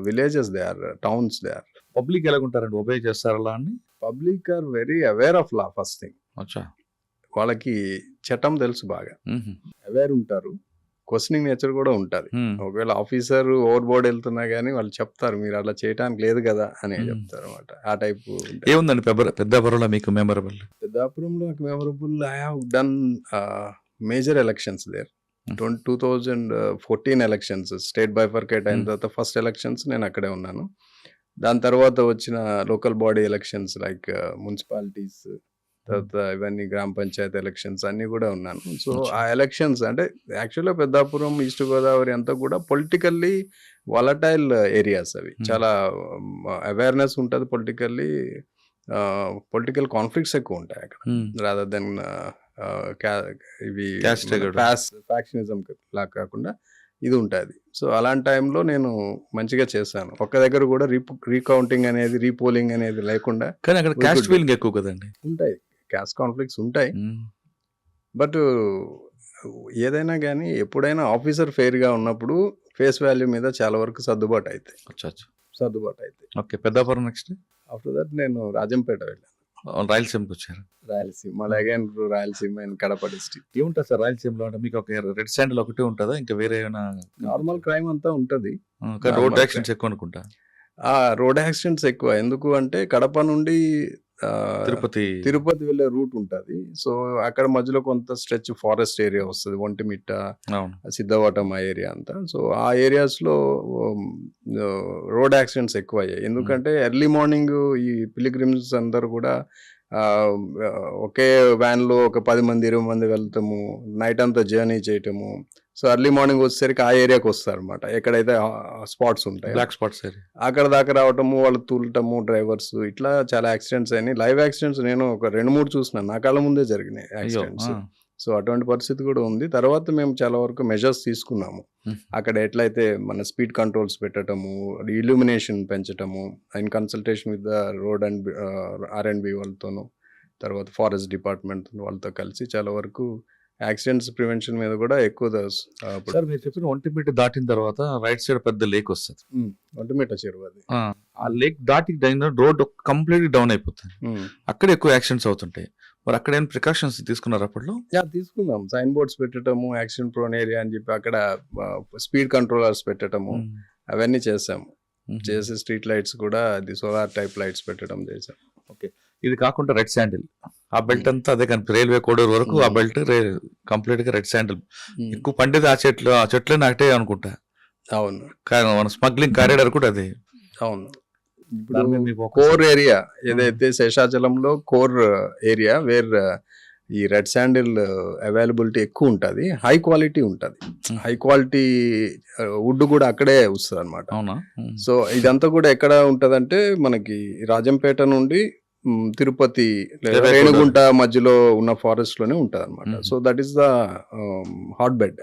villages they are, towns they are. Public ఎలాగుంటారండి? ఒబే చేస్తారు అలా అని? Public are very aware of law. First thing, అచ్చా. వాళ్ళకి చట్టం తెలుసు, బాగా అవేర్ ఉంటారు. క్వశ్చనింగ్ నేచర్ కూడా ఉంటుంది. ఒకవేళ ఆఫీసర్ ఓవర్ బోర్డ్ వెళ్తున్నా కానీ వాళ్ళు చెప్తారు, మీరు అలా చేయడానికి లేదు కదా అని చెప్తారు అనమాట. ఆ టైప్. ఏముందండి పెద్దాపురంలో మీకు మెమరబుల్? పెద్దాపురంలో memorable, I have done major elections there. 2014 elections state bifurcate అయిన తర్వాత ఫస్ట్ ఎలక్షన్స్ నేను అక్కడే ఉన్నాను. దాని తర్వాత వచ్చిన local body elections like municipalities, తర్వాత ఇవన్నీ గ్రామ పంచాయతీ ఎలక్షన్స్ అన్నీ కూడా ఉన్నాను. సో ఆ ఎలక్షన్స్ అంటే యాక్చువల్గా పెద్దాపురం, ఈస్ట్ గోదావరి అంతా కూడా పొలిటికల్లీ వాలటైల్ ఏరియాస్. అవి చాలా అవేర్నెస్ ఉంటుంది పొలిటికల్ కాన్ఫ్లిక్ట్స్ ఎక్కువ ఉంటాయి అక్కడ. రాదర్ దెన్ ఇవి ఫ్యాక్షనిజం లా కాకుండా ఇది ఉంటుంది. సో అలాంటి టైంలో నేను మంచిగా చేశాను. ఒక్క దగ్గర కూడా రీకౌంటింగ్ అనేది, రీపోలింగ్ అనేది లేకుండా. కానీ అక్కడ క్యాస్ట్ ఫీలింగ్ ఎక్కువ కదండి. ఉంటాయి, క్యాస్ట్ కాన్ఫ్లిక్ట్స్ ఉంటాయి. బట్ ఏదైనా కానీ ఎప్పుడైనా ఆఫీసర్ ఫెయిర్గా ఉన్నప్పుడు ఫేస్ వాల్యూ మీద చాలా వరకు సర్దుబాటు అవుతాయి. Okay, Peddapuram next. After that నేను రాజంపేట వెళ్ళాను. రాయలసీమకి వచ్చారు. Rayalaseema, again Rayalaseema and Kadapa district. ఏముంటుంది సార్ రాయలసీమలో? అంటే మీకు ఒక రెడ్ శాండిల్ ఒకటే ఉంటుందా, ఇంకా వేరే ఏమైనా? నార్మల్ క్రైమ్ అంతా ఉంటుంది. రోడ్ యాక్సిడెంట్స్ ఎక్కువ అనుకుంటా. రోడ్ యాక్సిడెంట్స్ ఎక్కువ. ఎందుకు అంటే కడప నుండి తిరుపతి వెళ్ళే రూట్ ఉంటుంది. సో అక్కడ మధ్యలో కొంత స్ట్రెచ్ ఫారెస్ట్ ఏరియా వస్తుంది, ఒంటిమిట్ట, సిద్ధవటం ఆ ఏరియా అంతా. సో ఆ ఏరియాస్ లో రోడ్ యాక్సిడెంట్స్ ఎక్కువ అయ్యాయి. ఎందుకంటే ఎర్లీ మార్నింగ్ ఈ పిలిగ్రిమ్స్ అందరు కూడా ఒకే వ్యాన్ లో ఒక 10 మంది 20 మంది వెళ్తాము, నైట్ అంతా జర్నీ చేయటము. సో ఎర్లీ మార్నింగ్ వచ్చేసరికి ఆ ఏరియాకి వస్తారు అనమాట, ఎక్కడైతే స్పాట్స్ ఉంటాయి, బ్లాక్ స్పాట్స్, అక్కడ దాకా రావటము, వాళ్ళు తూలటము, డ్రైవర్స్, ఇట్లా చాలా యాక్సిడెంట్స్ అయినాయి. లైవ్ యాక్సిడెంట్స్ నేను ఒక 2-3 చూసినాను, నా కళ్ళ ముందే జరిగినాయి యాక్సిడెంట్స్. సో అటువంటి పరిస్థితి కూడా ఉంది. తర్వాత మేము చాలా వరకు మెజర్స్ తీసుకున్నాము. అక్కడ ఎట్లయితే మన స్పీడ్ కంట్రోల్స్ పెట్టడము, ఇల్యూమినేషన్ పెంచటము, in consultation with the road and R&B వాళ్ళతోనూ, తర్వాత ఫారెస్ట్ డిపార్ట్మెంట్ వాళ్ళతో కలిసి చాలా వరకు యాక్సిడెంట్స్ ప్రివెన్షన్ మీద కూడా ఎక్కువ. సార్ మీరు చెప్పిన ఒంటిమిట్ట దాటిన తర్వాత రైట్ సైడ్ పెద్ద లేక్ వస్తుంది, ఒంటిమిట్ట చెరువు. అది ఆ లేక్ దాటి రోడ్ కంప్లీట్ డౌన్ అయిపోతుంది. అక్కడ ఎక్కువ యాక్సిడెంట్స్ అవుతుంటాయి. మరి అక్కడ ఏం ప్రికాషన్స్ తీసుకున్నారు అప్పట్లో? తీసుకున్నాం. సైన్ బోర్డ్స్ పెట్టడము, యాక్సిడెంట్ ప్రోన్ ఏరియా అని చెప్పి అక్కడ స్పీడ్ కంట్రోలర్స్ పెట్టడము, అవన్నీ చేసాము. చేసి స్ట్రీట్ లైట్స్ కూడా అది సోలార్ టైప్ లైట్స్ పెట్టడం చేసాం. ఓకే, ఇది కాకుండా రెడ్ శాండిల్, ఆ బెల్ట్ అంతా అదే కనిపి రైల్వే కోడూరు వరకు ఆ బెల్ట్ కంప్లీట్ గా రెడ్ శాండిల్ ఎక్కువ పండేది. ఆ చెట్లు నాటే అనుకుంటా. అవును, మన స్మగ్లింగ్ కారిడార్ కూడా అదే. అవును. కోర్ ఏరియా ఏదైతే శేషాచలంలో కోర్ ఏరియా వేర్ ఈ రెడ్ శాండిల్ అవైలబిలిటీ ఎక్కువ ఉంటుంది, హై క్వాలిటీ ఉంటుంది. హై క్వాలిటీ వుడ్ కూడా అక్కడే వస్తుంది అనమాట. అవునా? సో ఇదంతా కూడా ఎక్కడ ఉంటదంటే మనకి రాజంపేట నుండి తిరుపతి లేదా రేణిగుంట. రేణిగుంట మధ్యలో ఉన్న ఫారెస్ట్ లోనే ఉంటుంది అనమాట. So that is the hot bed.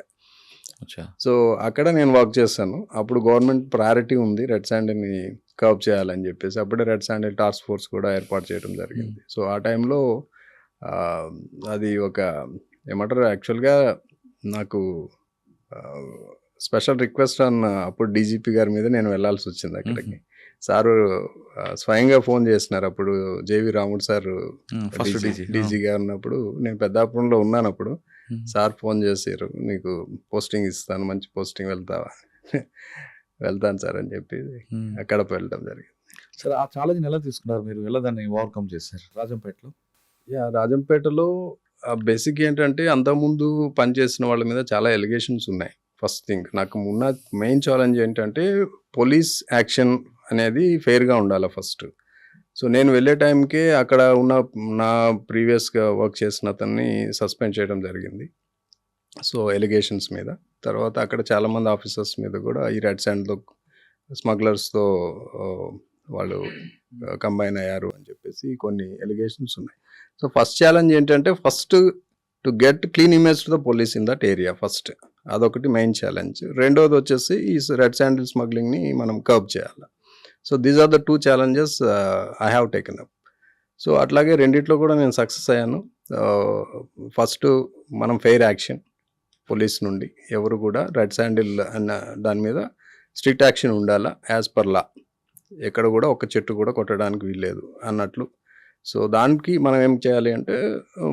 అచ్చా. సో అక్కడ నేను వర్క్ చేశాను. అప్పుడు గవర్నమెంట్ ప్రయారిటీ ఉంది రెడ్ శాండిల్ని కర్వ్ చేయాలని చెప్పేసి, అప్పుడే రెడ్ శాండిల్ టాస్క్ ఫోర్స్ కూడా ఏర్పాటు చేయడం జరిగింది. సో ఆ టైంలో అది ఒక ఏమంటారు, యాక్చువల్గా నాకు స్పెషల్ రిక్వెస్ట్ అన్న అప్పుడు డీజీపీ గారి మీద నేను వెళ్ళాల్సి వచ్చింది అక్కడికి. సారు స్వయంగా ఫోన్ చేసినారు. అప్పుడు జేవి రాముడు సార్ ఫస్ట్ డీజీ గారు ఉన్నప్పుడు, నేను పెద్దాపురంలో ఉన్నాను. అప్పుడు సార్ ఫోన్ చేసారు, నీకు పోస్టింగ్ ఇస్తాను, మంచి పోస్టింగ్ వెళ్తావా? వెళ్తాను సార్ అని చెప్పి కడప వెళ్ళడం జరిగింది. సరే, ఆ ఛాలెంజ్ ఎలా తీసుకున్నారు మీరు? ఎలా దాన్ని ఓవర్కమ్ చేశారు రాజంపేటలో? రాజంపేటలో బేసిక్ ఏంటంటే, అంతకుముందు పనిచేసిన వాళ్ళ మీద చాలా ఎలిగేషన్స్ ఉన్నాయి. ఫస్ట్ థింగ్, నాకు ఉన్న మెయిన్ ఛాలెంజ్ ఏంటంటే పోలీస్ యాక్షన్ అనేది ఫెయిర్గా ఉండాలి ఫస్ట్. సో నేను వెళ్ళే టైంకే అక్కడ ఉన్న నా ప్రీవియస్గా వర్క్ చేసిన అతన్ని సస్పెండ్ చేయడం జరిగింది. సో ఎలిగేషన్స్ మీద. తర్వాత అక్కడ చాలామంది ఆఫీసర్స్ మీద కూడా ఈ రెడ్ శాండ్తో స్మగ్లర్స్తో వాళ్ళు కంబైన్ అయ్యారు అని చెప్పేసి కొన్ని ఎలిగేషన్స్ ఉన్నాయి. సో ఫస్ట్ ఛాలెంజ్ ఏంటంటే, first to get clean image to the police in that area first. అదొకటి మెయిన్ ఛాలెంజ్. రెండోది వచ్చేసి ఈ రెడ్ శాండిల్ స్మగ్లింగ్ని మనం కర్బ్ చేయాలి. So these are the 2 challenges I have taken up. సో అట్లాగే రెండిట్లో కూడా నేను సక్సెస్ అయ్యాను. ఫస్ట్ మనం ఫెయిర్ యాక్షన్ పోలీస్ నుండి, ఎవరు కూడా రెడ్ శాండిల్ అన్న దాని మీద స్ట్రిక్ట్ యాక్షన్ ఉండాలా యాజ్ పర్ లా. ఎక్కడ కూడా ఒక చెట్టు కూడా కొట్టడానికి వీల్లేదు అన్నట్లు. సో దానికి మనం ఏం చేయాలి అంటే,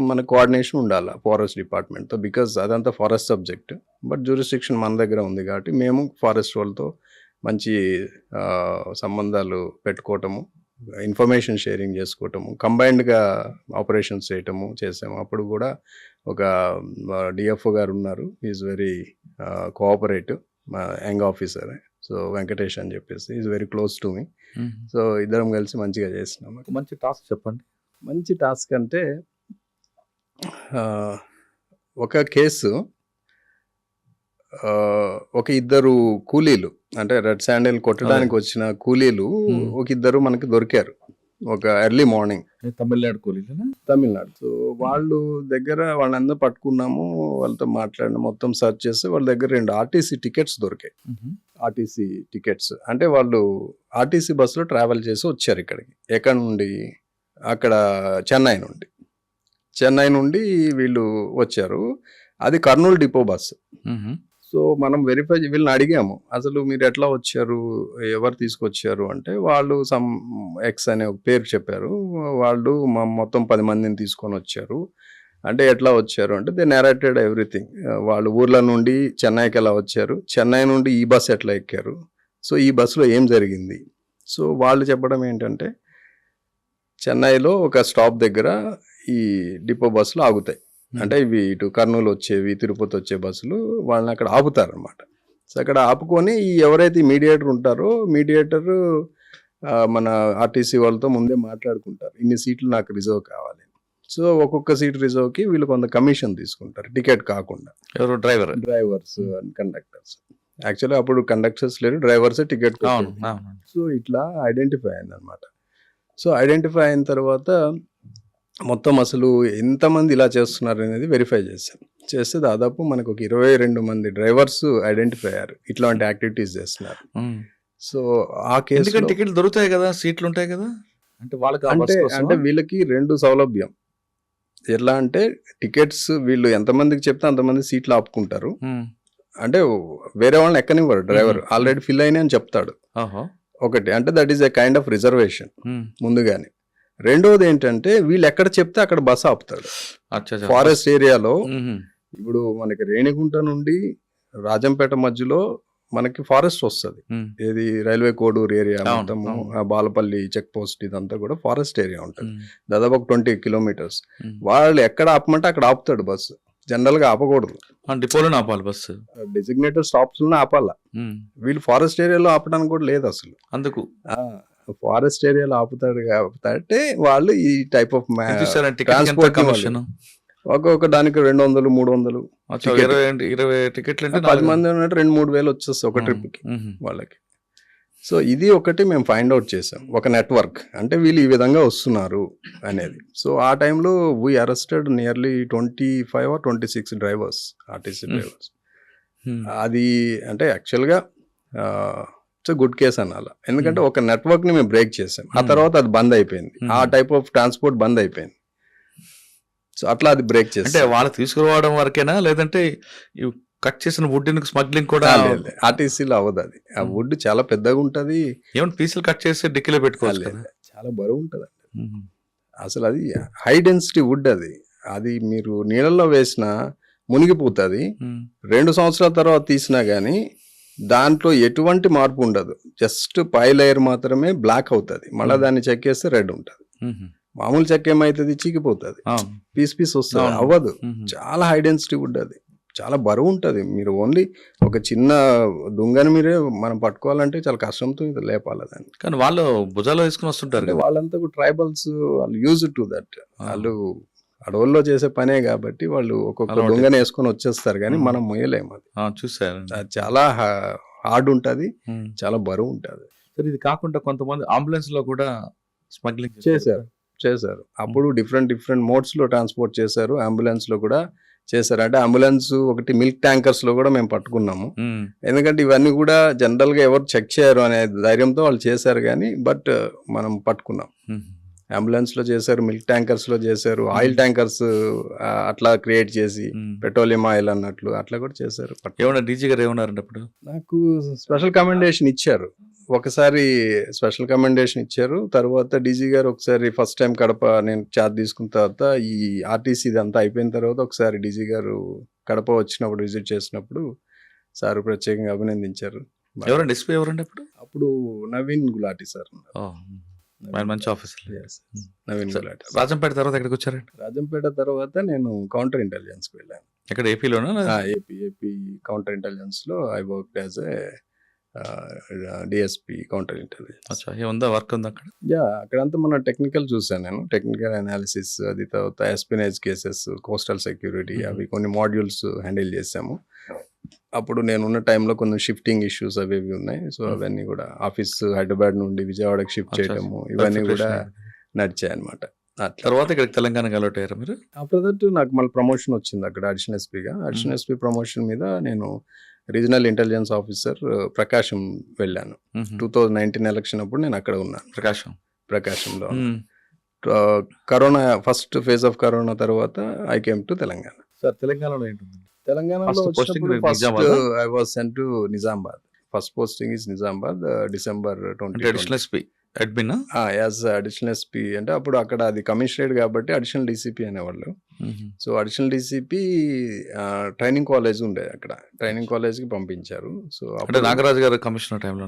మన కోఆర్డినేషన్ ఉండాలి ఫారెస్ట్ డిపార్ట్మెంట్తో, బికాజ్ అదంతా ఫారెస్ట్ సబ్జెక్ట్. బట్ జ్యూరిస్డిక్షన్ మన దగ్గర ఉంది కాబట్టి మేము ఫారెస్ట్ వాళ్ళతో మంచి సంబంధాలు పెట్టుకోవటము, ఇన్ఫర్మేషన్ షేరింగ్ చేసుకోవటము, కంబైన్డ్గా ఆపరేషన్స్ చేసాము. అప్పుడు కూడా ఒక డిఎఫ్ఓ గారు ఉన్నారు, ఈజ్ వెరీ కోఆపరేటివ్, మా యంగ్ ఆఫీసర్. సో వెంకటేష్ అని చెప్పేసి is very close to me. So ఇద్దరం కలిసి మంచిగా చేసినాం. మంచి టాస్క్ చెప్పండి. మంచి టాస్క్ అంటే, ఒక కేసు, ఒక ఇద్దరు కూలీలు, అంటే రెడ్ శాండిల్ కొట్టడానికి వచ్చిన కూలీలు ఒక ఇద్దరు మనకి దొరికారు ఒక ఎర్లీ మార్నింగ్. తమిళనాడు కూలీలు. తమిళనాడు. సో వాళ్ళు దగ్గర వాళ్ళందరూ పట్టుకున్నాము, వాళ్ళతో మాట్లాడిన, మొత్తం సర్చ్ చేస్తే వాళ్ళ దగ్గర 2 ఆర్టీసీ టికెట్స్ దొరికాయి. ఆర్టీసీ టికెట్స్ అంటే వాళ్ళు ఆర్టీసీ బస్సులో ట్రావెల్ చేసి వచ్చారు ఇక్కడికి. ఎక్కడ నుండి? అక్కడ చెన్నై నుండి వీళ్ళు వచ్చారు. అది కర్నూలు డిపో బస్సు. సో మనం వీళ్ళని అడిగాము, అసలు మీరు ఎట్లా వచ్చారు, ఎవరు తీసుకొచ్చారు అంటే, వాళ్ళు సమ్ ఎక్స్ అనే ఒక పేరు చెప్పారు. వాళ్ళు మొత్తం 10 మందిని తీసుకొని వచ్చారు. అంటే ఎట్లా వచ్చారు అంటే, దే నరేటెడ్ ఎవ్రీథింగ్. వాళ్ళు ఊర్ల నుండి చెన్నైకి ఎలా వచ్చారు, చెన్నై నుండి ఈ బస్ ఎట్లా ఎక్కారు, సో ఈ బస్సులో ఏం జరిగింది. సో వాళ్ళు చెప్పడం ఏంటంటే, చెన్నైలో ఒక స్టాప్ దగ్గర ఈ డిపో బస్సులు ఆగుతాయి. అంటే ఇవి ఇటు కర్నూలు వచ్చేవి, తిరుపతి వచ్చే బస్సులు, వాళ్ళని అక్కడ ఆపుతారనమాట. సో అక్కడ ఆపుకొని ఎవరైతే మీడియేటర్ ఉంటారో, మీడియేటర్ మన ఆర్టీసీ వాళ్ళతో ముందే మాట్లాడుకుంటారు, ఇన్ని సీట్లు నాకు రిజర్వ్ కావాలి. సో ఒక్కొక్క సీట్ రిజర్వ్కి వీళ్ళు కొంత కమిషన్ తీసుకుంటారు, టికెట్ కాకుండా. ఎవరు? Drivers and conductors. యాక్చువల్లీ అప్పుడు కండక్టర్స్ లేరు, డ్రైవర్సే టికెట్. సో ఇట్లా ఐడెంటిఫై అయిందనమాట. సో ఐడెంటిఫై అయిన తర్వాత మొత్తం అసలు ఎంతమంది ఇలా చేస్తున్నారు అనేది వెరిఫై చేస్తే దాదాపు మనకు ఒక 22 మంది డ్రైవర్స్ ఐడెంటిఫై అయ్యారు, ఇట్లాంటి యాక్టివిటీస్ చేస్తున్నారు. సో ఆ కేసు టికెట్లు దొరుకుతాయి కదా, సీట్లు ఉంటాయి కదా, అంటే వాళ్ళకి అంటే వీళ్ళకి 2 సౌలభ్యం. ఎట్లా అంటే, టికెట్స్ వీళ్ళు ఎంతమందికి చెప్తే అంతమంది సీట్లు ఆపుకుంటారు. అంటే వేరే వాళ్ళని ఎక్కనివ్వరు, డ్రైవర్ ఆల్రెడీ ఫిల్ అయినా అని చెప్తాడు. ఒకటి అంటే that is a kind of reservation ముందుగానే. రెండోది ఏంటంటే, వీళ్ళు ఎక్కడ చెప్తే అక్కడ బస్ ఆపుతాడు. ఫారెస్ట్ ఏరియాలో ఇప్పుడు మనకి రేణిగుంట నుండి రాజంపేట మధ్యలో మనకి ఫారెస్ట్ వస్తుంది. ఏది రైల్వే కోడూరు ఏరియా మొత్తము, బాలపల్లి చెక్ పోస్ట్, ఇదంతా కూడా ఫారెస్ట్ ఏరియా ఉంటుంది. దాదాపు 20 కిలోమీటర్స్. వాళ్ళు ఎక్కడ ఆపమంటే అక్కడ ఆపుతాడు బస్సు. జనరల్ గా ఆపకూడదు, డిపోలోనే ఆపాలి బస్సు, డెసిగ్నేటెడ్ స్టాప్స్ లోనే ఆపాల. వీళ్ళు ఫారెస్ట్ ఏరియాలో ఆపడానికి కూడా లేదు అసలు. అందుకు ఫారెస్ట్ ఏరియాలో ఆపుతాడంటే వాళ్ళు ఈ టైప్ ఆఫ్ ట్రాన్స్పోర్ట్ ఒక్కొక్క దానికి 200, 300. 20 టికెట్లు అంటే 10 మంది ఉన్నట్టు 2-3 వేలు వచ్చేస్తాయి ఒక ట్రిప్ కి వాళ్ళకి. సో ఇది ఒకటి మేము ఫైండ్ అవుట్ చేసాం, ఒక నెట్వర్క్ అంటే వీళ్ళు ఈ విధంగా వస్తున్నారు అనేది. సో ఆ టైంలో we arrested nearly 25 or 26 drivers, RTC drivers. అది అంటే యాక్చువల్గా ఇట్స్ గుడ్ కేస్ అనాల, ఎందుకంటే ఒక నెట్వర్క్ని మేము బ్రేక్ చేసాం. ఆ తర్వాత అది బంద్ అయిపోయింది, ఆ టైప్ ఆఫ్ ట్రాన్స్పోర్ట్ బంద్ అయిపోయింది. సో అట్లా అది బ్రేక్ చేసి అంటే వాళ్ళు తీసుకురావడం వరకేనా, లేదంటే కట్ చేసిన వుడ్ స్మగ్లింగ్ కూడా ఆర్టీసీలో అవ్వదు. అది ఆ వుడ్ చాలా పెద్దగా ఉంటది, ఏమైనా పీసులు కట్ చేసి డిక్కీలో పెట్టుకోవాలి కదా. చాలా బరువు ఉంటది అసలు. అది హై డెన్సిటీ వుడ్, అది మీరు నీళ్ళల్లో వేసినా మునిగిపోతుంది. 2 సంవత్సరాల తర్వాత తీసినా కానీ దాంట్లో ఎటువంటి మార్పు ఉండదు, జస్ట్ పై లేయర్ మాత్రమే బ్లాక్ అవుతుంది, మళ్ళీ దాన్ని చెక్కేస్తే రెడ్ ఉంటుంది. మామూలు చెక్క ఏమైతుంది, చీకిపోతుంది, పీస్ వస్తుంది, అవ్వదు. చాలా హై డెన్సిటీ వుడ్, అది చాలా బరువు ఉంటుంది. మీరు ఓన్లీ ఒక చిన్న దుంగని మీరే మనం పట్టుకోవాలంటే చాలా కష్టంతో ఇది లేపాలి దాన్ని. కానీ వాళ్ళు భుజాలు వేసుకుని వస్తుంటారు, వాళ్ళంతా ట్రైబల్స్, వాళ్ళు యూజ్ టు దట్. వాళ్ళు అడవుల్లో చేసే పనే కాబట్టి వాళ్ళు ఒక్కొక్క దొంగని వేసుకొని వచ్చేస్తారు, కానీ మనం మొయ్యలేము. అది చూసారు, అది చాలా హార్డ్ ఉంటుంది, చాలా బరువు ఉంటుంది. సరే, ఇది కాకుండా కొంతమంది అంబులెన్స్ లో కూడా స్మగ్లింగ్ చేశారు. అప్పుడు డిఫరెంట్ మోడ్స్ లో ట్రాన్స్పోర్ట్ చేశారు, అంబులెన్స్ లో కూడా చేశారు. అంటే అంబులెన్స్ ఒకటి మిల్క్ ట్యాంకర్స్ లో కూడా మేము పట్టుకున్నాము, ఎందుకంటే ఇవన్నీ కూడా జనరల్ గా ఎవరు చెక్ చేయరు అనే ధైర్యంతో వాళ్ళు చేశారు, కానీ బట్ మనం పట్టుకున్నాం. అంబులెన్స్ లో చేశారు, మిల్క్ ట్యాంకర్స్ లో చేశారు, ఆయిల్ ట్యాంకర్స్ అట్లా క్రియేట్ చేసి పెట్రోలియం ఆయిల్ అన్నట్లు అట్లా కూడా చేశారు. ఏమన్నా డీజీ గారు ఏమన్నారండి అప్పుడు? నాకు స్పెషల్ కమెండేషన్ ఇచ్చారు, ఒకసారి స్పెషల్ కమెండేషన్ ఇచ్చారు. తర్వాత డీజీ గారు ఒకసారి ఫస్ట్ టైం కడప నేను చార్జ్ తీసుకున్న తర్వాత ఈ ఆర్టీసీ ఇదంతా అయిపోయిన తర్వాత ఒకసారి డీజీ గారు కడప వచ్చినప్పుడు విజిట్ చేసినప్పుడు సార్ ప్రత్యేకంగా అభినందించారు. ఎవరండి ఎస్పీ ఎవరండి అప్పుడు? అప్పుడు నవీన్ గులాటి సార్, మంచి ఆఫీసర్. నవీన్ గులాటి. రాజంపేట తర్వాత ఎక్కడికి వచ్చారండి? రాజంపేట తర్వాత నేను కౌంటర్ ఇంటెలిజెన్స్ కి వెళ్ళాను. ఎక్కడ, ఏపీలోనా? ఏపీ కౌంటర్ ఇంటెలిజెన్స్ లో I work as a DSP counter intelligence. ఏముందా వర్క్ ఉంది అక్కడ? అక్కడంతా మన టెక్నికల్ చూసాను నేను, టెక్నికల్ అనాలిసిస్, అది తర్వాత ఎస్పినేజ్ కేసెస్, కోస్టల్ సెక్యూరిటీ, అవి కొన్ని మాడ్యూల్స్ హ్యాండిల్ చేసాము. అప్పుడు నేను ఉన్న టైంలో కొన్ని షిఫ్టింగ్ ఇష్యూస్ అవి ఉన్నాయి. సో అవన్నీ కూడా ఆఫీస్ హైదరాబాద్ నుండి విజయవాడకి షిఫ్ట్ చేయడము, ఇవన్నీ కూడా నడిచాయి అనమాట. తర్వాత ఇక్కడ తెలంగాణకి అలౌట్ అయ్యారు మీరు? ఆఫ్టర్ దట్ నాకు మళ్ళీ ప్రమోషన్ వచ్చింది అక్కడ అడిషనల్ ఎస్పీగా. అడిషనల్ ఎస్పీ ప్రమోషన్ మీద నేను రీజనల్ ఇంటెలిజెన్స్ ఆఫీసర్ ప్రకాశం వెళ్ళాను. 2019 ఎలక్షన్ అప్పుడు నేను అక్కడ ఉన్నాను, ప్రకాశంలో. Corona first phase of corona తర్వాత I came to Telangana. Sir, తెలంగాణలో ఏంటుంది? తెలంగాణలో I was sent to Nizamabad. First posting is Nizamabad, December 2020. As additional SP అంటే అప్పుడు అక్కడ అది కమిషనరేట్ కాబట్టి అడిషనల్ డీసీపీ అనేవాళ్ళు. సో అడిషనల్ డీసీపీ ట్రైనింగ్ కాలేజ్ ఉండేది, అక్కడ ట్రైనింగ్ కాలేజ్కి పంపించారు. సో అప్పుడు నాగరాజు గారు కమిషనర్ టైంలో?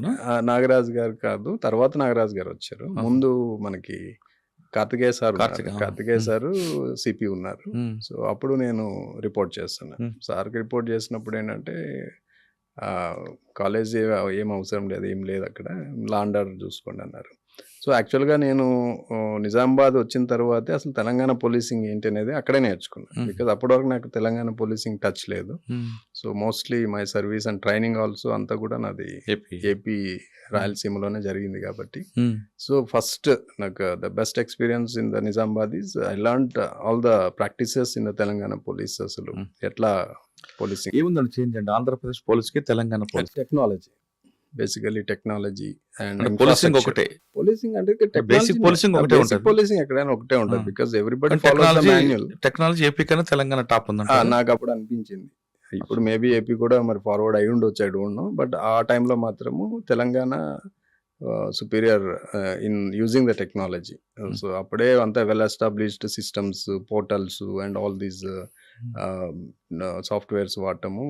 నాగరాజు గారు కాదు, తర్వాత నాగరాజు గారు వచ్చారు. ముందు మనకి కార్తికేయ సారు సిపి ఉన్నారు. సో అప్పుడు నేను రిపోర్ట్ చేస్తున్నాను సార్కి. రిపోర్ట్ చేసినప్పుడు ఏంటంటే కాలేజ్ ఏం అవసరం లేదు, ఏం లేదు అక్కడ, లా అండ్ ఆర్డర్ చూసుకోండి అన్నారు. సో యాక్చువల్గా నేను నిజామాబాద్ వచ్చిన తర్వాతే అసలు తెలంగాణ పోలీసింగ్ ఏంటి అనేది అక్కడే నేర్చుకున్నాను. బికాజ్ అప్పటి వరకు నాకు తెలంగాణ పోలీసింగ్ టచ్ లేదు. So mostly my service and training also అంతా కూడా నాది ఏపీ రాయలసీమలోనే జరిగింది కాబట్టి. సో ఫస్ట్ నాకు the best experience in the Nizamabad is I learned all the practices in the Telangana police. అసలు ఎట్లా పోలీసింగ్ ఏముందండి చేంజ్ అండి ఆంధ్రప్రదేశ్ పోలీస్కి Telangana police? Technology, basically technology and policing ఒకటే. పోలీసింగ్ అంటే బేసిక్ పోలీసింగ్ ఒకటే ఉంటుంది, పోలీసింగ్ ఎక్కడైనా ఒకటే ఉంటుంది. Because everybody follows the manual. Technology AP కన్నా తెలంగాణ టాప్ ఉంది నాకు అప్పుడు అనిపించింది. ఇప్పుడు మేబీ ఏపీ కూడా మరి ఫార్వర్డ్ అయి ఉండొచ్చు, ఐ డోంట్ నో. బట్ ఆ టైంలో మాత్రము Telangana superior in using the technology. So అప్పుడే అంతా well established systems, portals and all these softwares వాడటము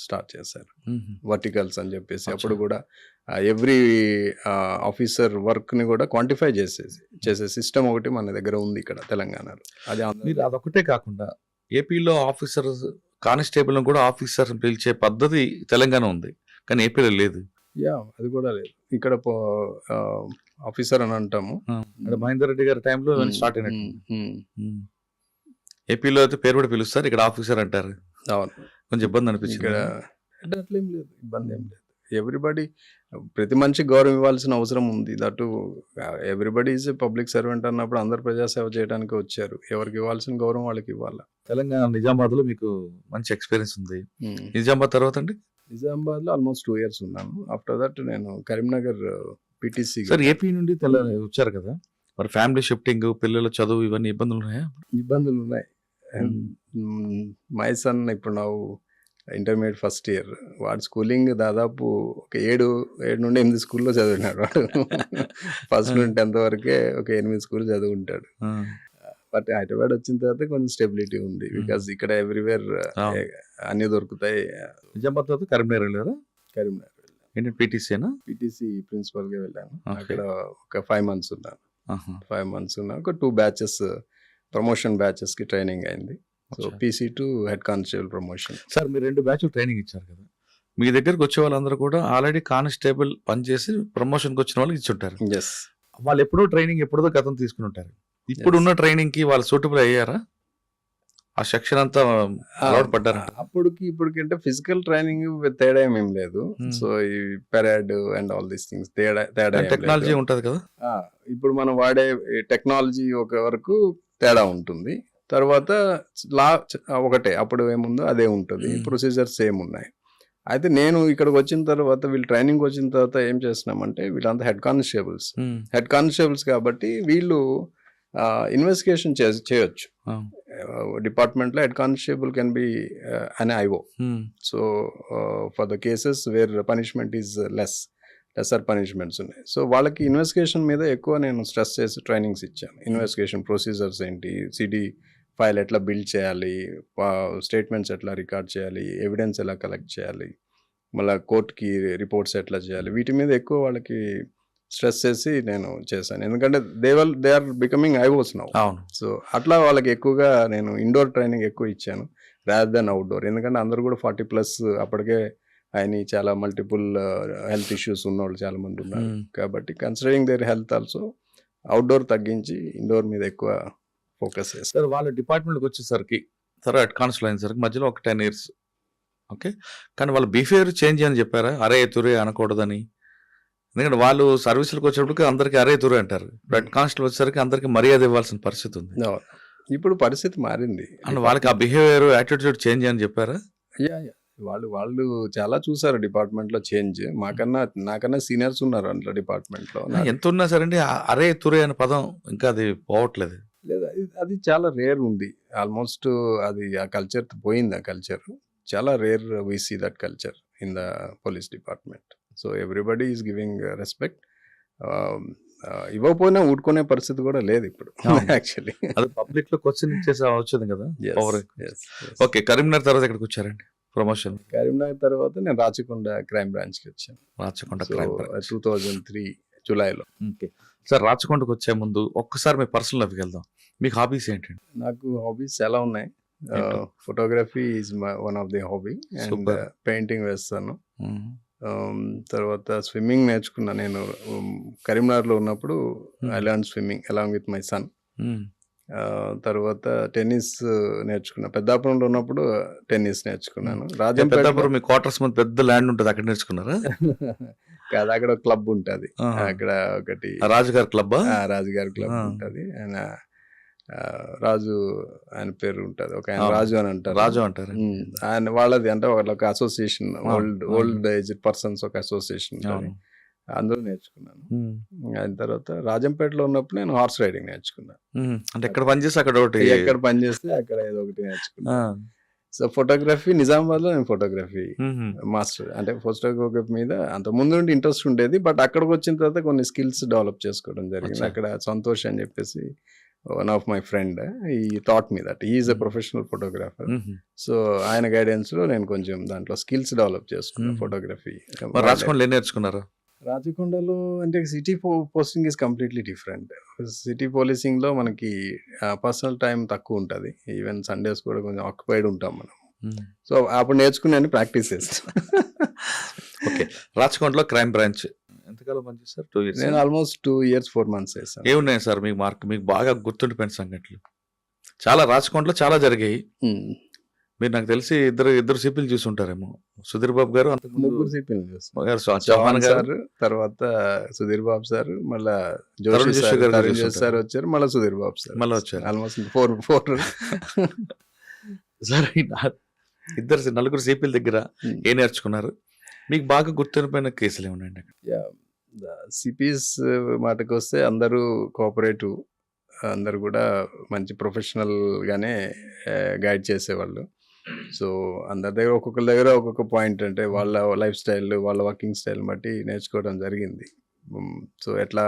స్టార్ట్ చేశారు. వర్టికల్స్ అని చెప్పేసి అప్పుడు కూడా ఎవ్రీ ఆఫీసర్ వర్క్ని కూడా క్వాంటిఫై చేసే సిస్టమ్ ఒకటి మన దగ్గర ఉంది ఇక్కడ తెలంగాణలో. మీరు అదొకటే కాకుండా ఏపీలో ఆఫీసర్ కానిస్టేబుల్ కూడా ఆఫీసర్ పిలిచే పద్ధతి తెలంగాణ ఉంది, కానీ ఏపీలో లేదు. అది కూడా లేదు. ఇక్కడ ఆఫీసర్ అని అంటాము. మహేందర్ రెడ్డి గారి టైంలో స్టార్ట్ అయినట్టు. ఏపీలో అయితే పేరు కూడా పిలుస్తారు, ఇక్కడ ఆఫీసర్ అంటారు. అవును, కొంచెం ఇబ్బంది అనిపించింది. ఇక్కడ అంటే అట్లేం లేదు, ఇబ్బంది ఏం లేదు. ఎవ్రీబడి ప్రతి మనిషి గౌరవం ఇవ్వాల్సిన అవసరం ఉంది. That everybody is a public servant అన్నప్పుడు అందరు ప్రజాసేవ చేయడానికి వచ్చారు. ఎవరికి ఇవ్వాల్సిన గౌరవం వాళ్ళకి ఇవ్వాలి. తెలంగాణ నిజామాబాద్ లో మీకు మంచి ఎక్స్పీరియన్స్ ఉంది. నిజామాబాద్ తర్వాత అండి నిజామాబాద్ లో ఆల్మోస్ట్ 2 years ఉన్నాను. ఆఫ్టర్ దట్ నేను కరీంనగర్ పిటిసి. సార్ ఏపీ నుండి వచ్చారు కదా, మరి ఫ్యామిలీ షిఫ్టింగ్, పిల్లల చదువు ఇవన్నీ ఇబ్బందులు ఉన్నాయా? ఇబ్బందులు ఉన్నాయి. మై సన్ ఇప్పుడు నా ఇంటర్మీడియట్ ఫస్ట్ ఇయర్. వాడు స్కూలింగ్ దాదాపు ఒక 7 నుండి 8 స్కూల్లో చదివినాడు వాడు. ఫస్ట్ నుండి 10th వరకే ఒక 8 స్కూల్ చదువుకుంటాడు. బట్ హైదరాబాద్ వచ్చిన తర్వాత కొంచెం స్టెబిలిటీ ఉంది. బికాస్ ఇక్కడ ఎవ్రీవేర్ అన్ని దొరుకుతాయి. నిజామాబాద్ తర్వాత కరీంనగర్ వెళ్ళారా? కరీంనగర్ ఏంటి పీటీసీనా? పిటిసి ప్రిన్సిపల్ గా వెళ్ళాను. అక్కడ ఒక 5 months ఉన్నాను. 5 months ఉన్నా ఒక 2 batches ప్రమోషన్ బ్యాచెస్ కి ట్రైనింగ్ అయింది. So PC to head constable promotion. Sir మీరు 2 బ్యాచ్లు ట్రైనింగ్ ఇచ్చారు కదా, మీ దగ్గరకు వచ్చే వాళ్ళందరూ కూడా ఆల్రెడీ కానిస్టేబుల్ పనిచేసి ప్రమోషన్కి వచ్చిన వాళ్ళకి ఇచ్చుంటారు. ఎస్, వాళ్ళు ఎప్పుడో ట్రైనింగ్ ఎప్పుడో గతం తీసుకుని ఉంటారు. ఇప్పుడున్న ట్రైనింగ్ కి వాళ్ళు సూటబుల్ అయ్యారా? ఆ సెక్షన్ అంతా అలవాటు పడ్డారా? అప్పటికి ఇప్పటికి అంటే ఫిజికల్ ట్రైనింగ్ తేడా ఏమేం లేదు. సో ఈ పెరాడ్ అండ్ ఆల్ దీస్ థింగ్స్ తేడా టెక్నాలజీ ఉంటది కదా. ఇప్పుడు మనం వాడే టెక్నాలజీ ఒక వరకు తేడా ఉంటుంది. తర్వాత లా ఒకటే, అప్పుడు ఏముందో అదే ఉంటుంది. ప్రొసీజర్స్ సేమ్ ఉన్నాయి. అయితే నేను ఇక్కడికి వచ్చిన తర్వాత, వీళ్ళు ట్రైనింగ్ వచ్చిన తర్వాత ఏం చేస్తున్నామంటే, వీళ్ళంతా హెడ్ కానిస్టేబుల్స్ కాబట్టి వీళ్ళు ఇన్వెస్టిగేషన్ చేయొచ్చు. డిపార్ట్మెంట్ లో head constable can be an IO. So for the cases where punishment is lesser punishments ఉన్నాయి. సో వాళ్ళకి ఇన్వెస్టిగేషన్ మీద ఎక్కువ నేను స్ట్రెస్ చేసి ట్రైనింగ్స్ ఇచ్చాను. ఇన్వెస్టిగేషన్ ప్రొసీజర్స్ ఏంటి, సిడి ఫైల్ ఎట్లా బిల్డ్ చేయాలి, స్టేట్మెంట్స్ ఎట్లా రికార్డ్ చేయాలి, ఎవిడెన్స్ ఎలా కలెక్ట్ చేయాలి, మళ్ళీ కోర్టుకి రిపోర్ట్స్ ఎట్లా చేయాలి, వీటి మీద ఎక్కువ వాళ్ళకి స్ట్రెస్ చేసి నేను చేశాను. ఎందుకంటే they are becoming IOs now. So అట్లా వాళ్ళకి ఎక్కువగా నేను ఇండోర్ ట్రైనింగ్ ఎక్కువ ఇచ్చాను రాదర్ దెన్ అవుట్డోర్. ఎందుకంటే అందరూ కూడా 40+ అప్పటికే ఆయన చాలా మల్టిపుల్ హెల్త్ ఇష్యూస్ ఉన్నవాళ్ళు చాలా మంది ఉన్నారు. కాబట్టి considering their health also outdoor తగ్గించి ఇండోర్ మీద ఎక్కువ ఫోకస్ చేస్తారు. వాళ్ళ డిపార్ట్మెంట్కి వచ్చేసరికి సరే హెడ్ కానిస్టేబుల్ అయినసరికి మధ్యలో ఒక 10 years ఓకే, కానీ వాళ్ళ బిహేవియర్ చేంజ్ అని చెప్పారా? అరే తురే అనకూడదని. ఎందుకంటే వాళ్ళు సర్వీసులకు వచ్చేటప్పటికి అందరికి అరే తురే అంటారు. హెడ్ కానిస్టేబుల్ వచ్చేసరికి అందరికి మర్యాద ఇవ్వాల్సిన పరిస్థితి ఉంది. ఇప్పుడు పరిస్థితి మారింది. అండ్ వాళ్ళకి ఆ బిహేవియర్ యాటిట్యూడ్ చేంజ్ అని చెప్పారా? వాళ్ళు చాలా చూసారు డిపార్ట్మెంట్ లో చేంజ్. నాకన్నా సీనియర్స్ ఉన్నారు అందులో డిపార్ట్మెంట్ లో. ఎంత ఉన్నా సరే అండి అరే తురే అనే పదం ఇంకా అది పోవట్లేదు. లేదా అది చాలా రేర్ ఉంది. ఆల్మోస్ట్ అది ఆ కల్చర్ పోయింది. ఆ కల్చర్ చాలా rare. We see that culture in the police department. So everybody is giving respect. ఇవ్వకపోయినా ఊడుకునే పరిస్థితి కూడా లేదు ఇప్పుడు యాక్చువల్లీ. అది పబ్లిక్ లో క్వశ్చన్ ఇచ్చేసి వచ్చింది కదా. ఓకే, కరీంనగర్ తర్వాత ఎక్కడికి వచ్చారండి ప్రమోషన్? కరీంనగర్ తర్వాత నేను రాచకొండ క్రైమ్ బ్రాంచ్ కి వచ్చాను. రాచకొండ క్రైమ్ బ్రాంచ్ 2003 జూలైలో. ఓకే సార్, రాచకొండకు వచ్చే ముందు ఒక్కసారి మీ పర్సనల్ లైఫ్కి వెళ్దాం. మీకు హాబీస్ ఏంటండి? నాకు హాబీస్ చాలా ఉన్నాయి. Photography is one of the hobby. And painting వేస్తాను. తర్వాత స్విమ్మింగ్ నేర్చుకున్నా నేను కరీంనగర్లో ఉన్నప్పుడు. I learn swimming along with my son. తర్వాత టెన్నిస్ నేర్చుకున్నా. పెద్దాపురంలో ఉన్నప్పుడు టెన్నిస్ నేర్చుకున్నాను. రాజంపేటపురం మీ క్వార్టర్స్ ముందు పెద్ద ల్యాండ్ ఉంటుంది, అక్కడ నేర్చుకున్నారా? కాదు, అక్కడ క్లబ్ ఉంటది. అక్కడ ఒకటి రాజుగారి క్లబ్ ఉంటది. ఆయన రాజు ఆయన పేరు ఉంటది. ఒక ఆయన రాజు అని అంటారు. రాజు అంటారు ఆయన. వాళ్ళది అంటే ఒక అసోసియేషన్, ఓల్డ్ ఏజ్ పర్సన్స్ ఒక అసోసియేషన్ ఉంటుంది. అందులో నేర్చుకున్నాను. ఆయన తర్వాత రాజంపేటలో ఉన్నప్పుడు నేను హార్స్ రైడింగ్ నేర్చుకున్నాను. అంటే ఎక్కడ పనిచేస్తే అక్కడ ఒకటి, ఎక్కడ పనిచేస్తే అక్కడ ఏదో ఒకటి నేర్చుకున్నాను. సో ఫోటోగ్రఫీ నిజామాబాద్ లో నేను ఫోటోగ్రఫీ మాస్టర్. అంటే ఫోటోగ్రఫీ మీద అంత ముందు నుండి ఇంట్రెస్ట్ ఉండేది. బట్ అక్కడికి వచ్చిన తర్వాత కొన్ని స్కిల్స్ డెవలప్ చేసుకోవడం జరిగింది. అక్కడ సంతోష్ అని చెప్పేసి వన్ ఆఫ్ మై ఫ్రెండ్, ఈ thought me that he is a professional photographer. So ఆయన గైడెన్స్ లో నేను కొంచెం దాంట్లో స్కిల్స్ డెవలప్ చేసుకున్నాను ఫోటోగ్రఫీ. రాచకొండలో నేర్చుకున్నారా? రాచకొండలో అంటే city posting is completely different. City policing లో మనకి పర్సనల్ టైం తక్కువ ఉంటుంది. ఈవెన్ సండేస్ కూడా కొంచెం ఆక్యుపైడ్ ఉంటాం మనం. సో అప్పుడు నేర్చుకుని ప్రాక్టీస్ చేస్తాను. ఓకే, రాచకొండలో క్రైమ్ బ్రాంచ్ ఎంతకాలం పనిచేస్తారు? 2 years. నేను ఆల్మోస్ట్ 2 years 4 months చేశాను. ఏమున్నాయి సార్ మీకు బాగా గుర్తుండిపోయిన సంఘటనలు? చాలా రాచకొండలో చాలా జరిగాయి. మీరు నాకు తెలిసి ఇద్దరు సిపిలు చూసి ఉంటారేమో. సుధీర్ బాబు గారు, అంతకుముందు ముగ్గురు సిపిలు చూస్తాం. చౌహాన్ చౌహాన్ గారు, సార్, తర్వాత సుధీర్ బాబు సార్, మళ్ళా తరుణ్ జోషి జోషి సార్, గారు తరుణ్ చూస్తుంటారు. జోషి సార్ వచ్చారు, మళ్ళీ సుధీర్ బాబు సార్ మళ్ళీ వచ్చారు. ఆల్మోస్ట్ ఫోర్ సరే, ఇద్దరు నలుగురు సిపిల దగ్గర ఏం నేర్చుకున్నారు? మీకు బాగా గుర్తుండిపోయిన కేసులు ఏమున్నాయండి అక్కడ? సిపిస్ మాటకు వస్తే అందరూ కోఆపరేటివ్, అందరు కూడా మంచి ప్రొఫెషనల్ గానే గైడ్ చేసేవాళ్ళు. సో అందరి దగ్గర ఒక్కొక్కరి దగ్గర ఒక్కొక్క పాయింట్, అంటే వాళ్ళ లైఫ్ స్టైల్, వాళ్ళ వర్కింగ్ స్టైల్ బట్టి నేర్చుకోవడం జరిగింది. సో ఎట్లా